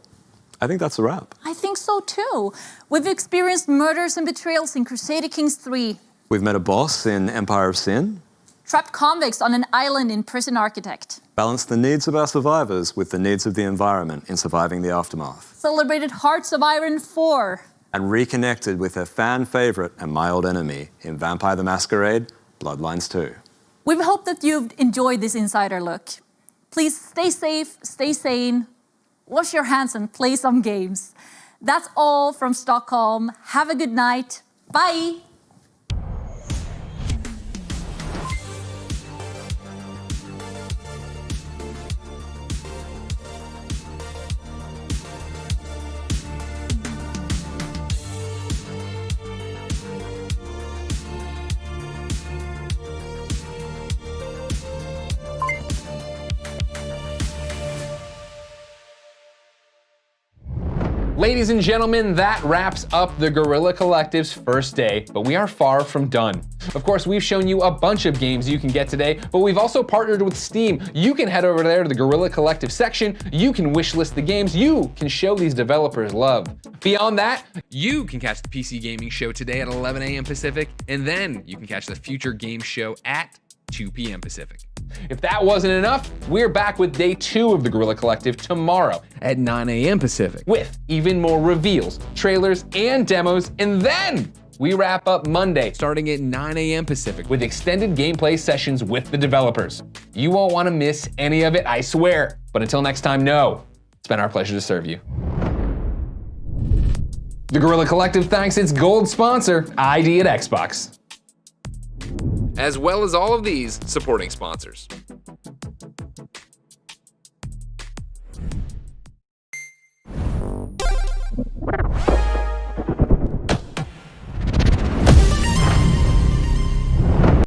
S22: I think that's a wrap.
S21: I think so too. We've experienced murders and betrayals in Crusader Kings 3.
S22: We've met a boss in Empire of Sin.
S21: Trapped convicts on an island in Prison Architect.
S22: Balanced the needs of our survivors with the needs of the environment in Surviving the Aftermath.
S21: Celebrated Hearts of Iron 4.
S22: And reconnected with a fan favorite and my old enemy in Vampire the Masquerade, Bloodlines 2.
S21: We hope that you've enjoyed this insider look. Please stay safe, stay sane, wash your hands and play some games. That's all from Stockholm. Have a good night. Bye.
S3: Ladies and gentlemen, that wraps up the Guerrilla Collective's first day, but we are far from done. Of course, we've shown you a bunch of games you can get today, but we've also partnered with Steam. You can head over there to the Guerrilla Collective section, you can wishlist the games, you can show these developers love. Beyond that, you can catch the PC Gaming Show today at 11 a.m. Pacific, and then you can catch the Future Game Show at 2 p.m. Pacific. If that wasn't enough, we're back with day 2 of the Guerrilla Collective tomorrow at 9 a.m. Pacific with even more reveals, trailers, and demos, and then we wrap up Monday starting at 9 a.m. Pacific with extended gameplay sessions with the developers. You won't want to miss any of it, I swear. But until next time, know, it's been our pleasure to serve you. The Guerrilla Collective thanks its gold sponsor, ID at Xbox, as well as all of these supporting sponsors.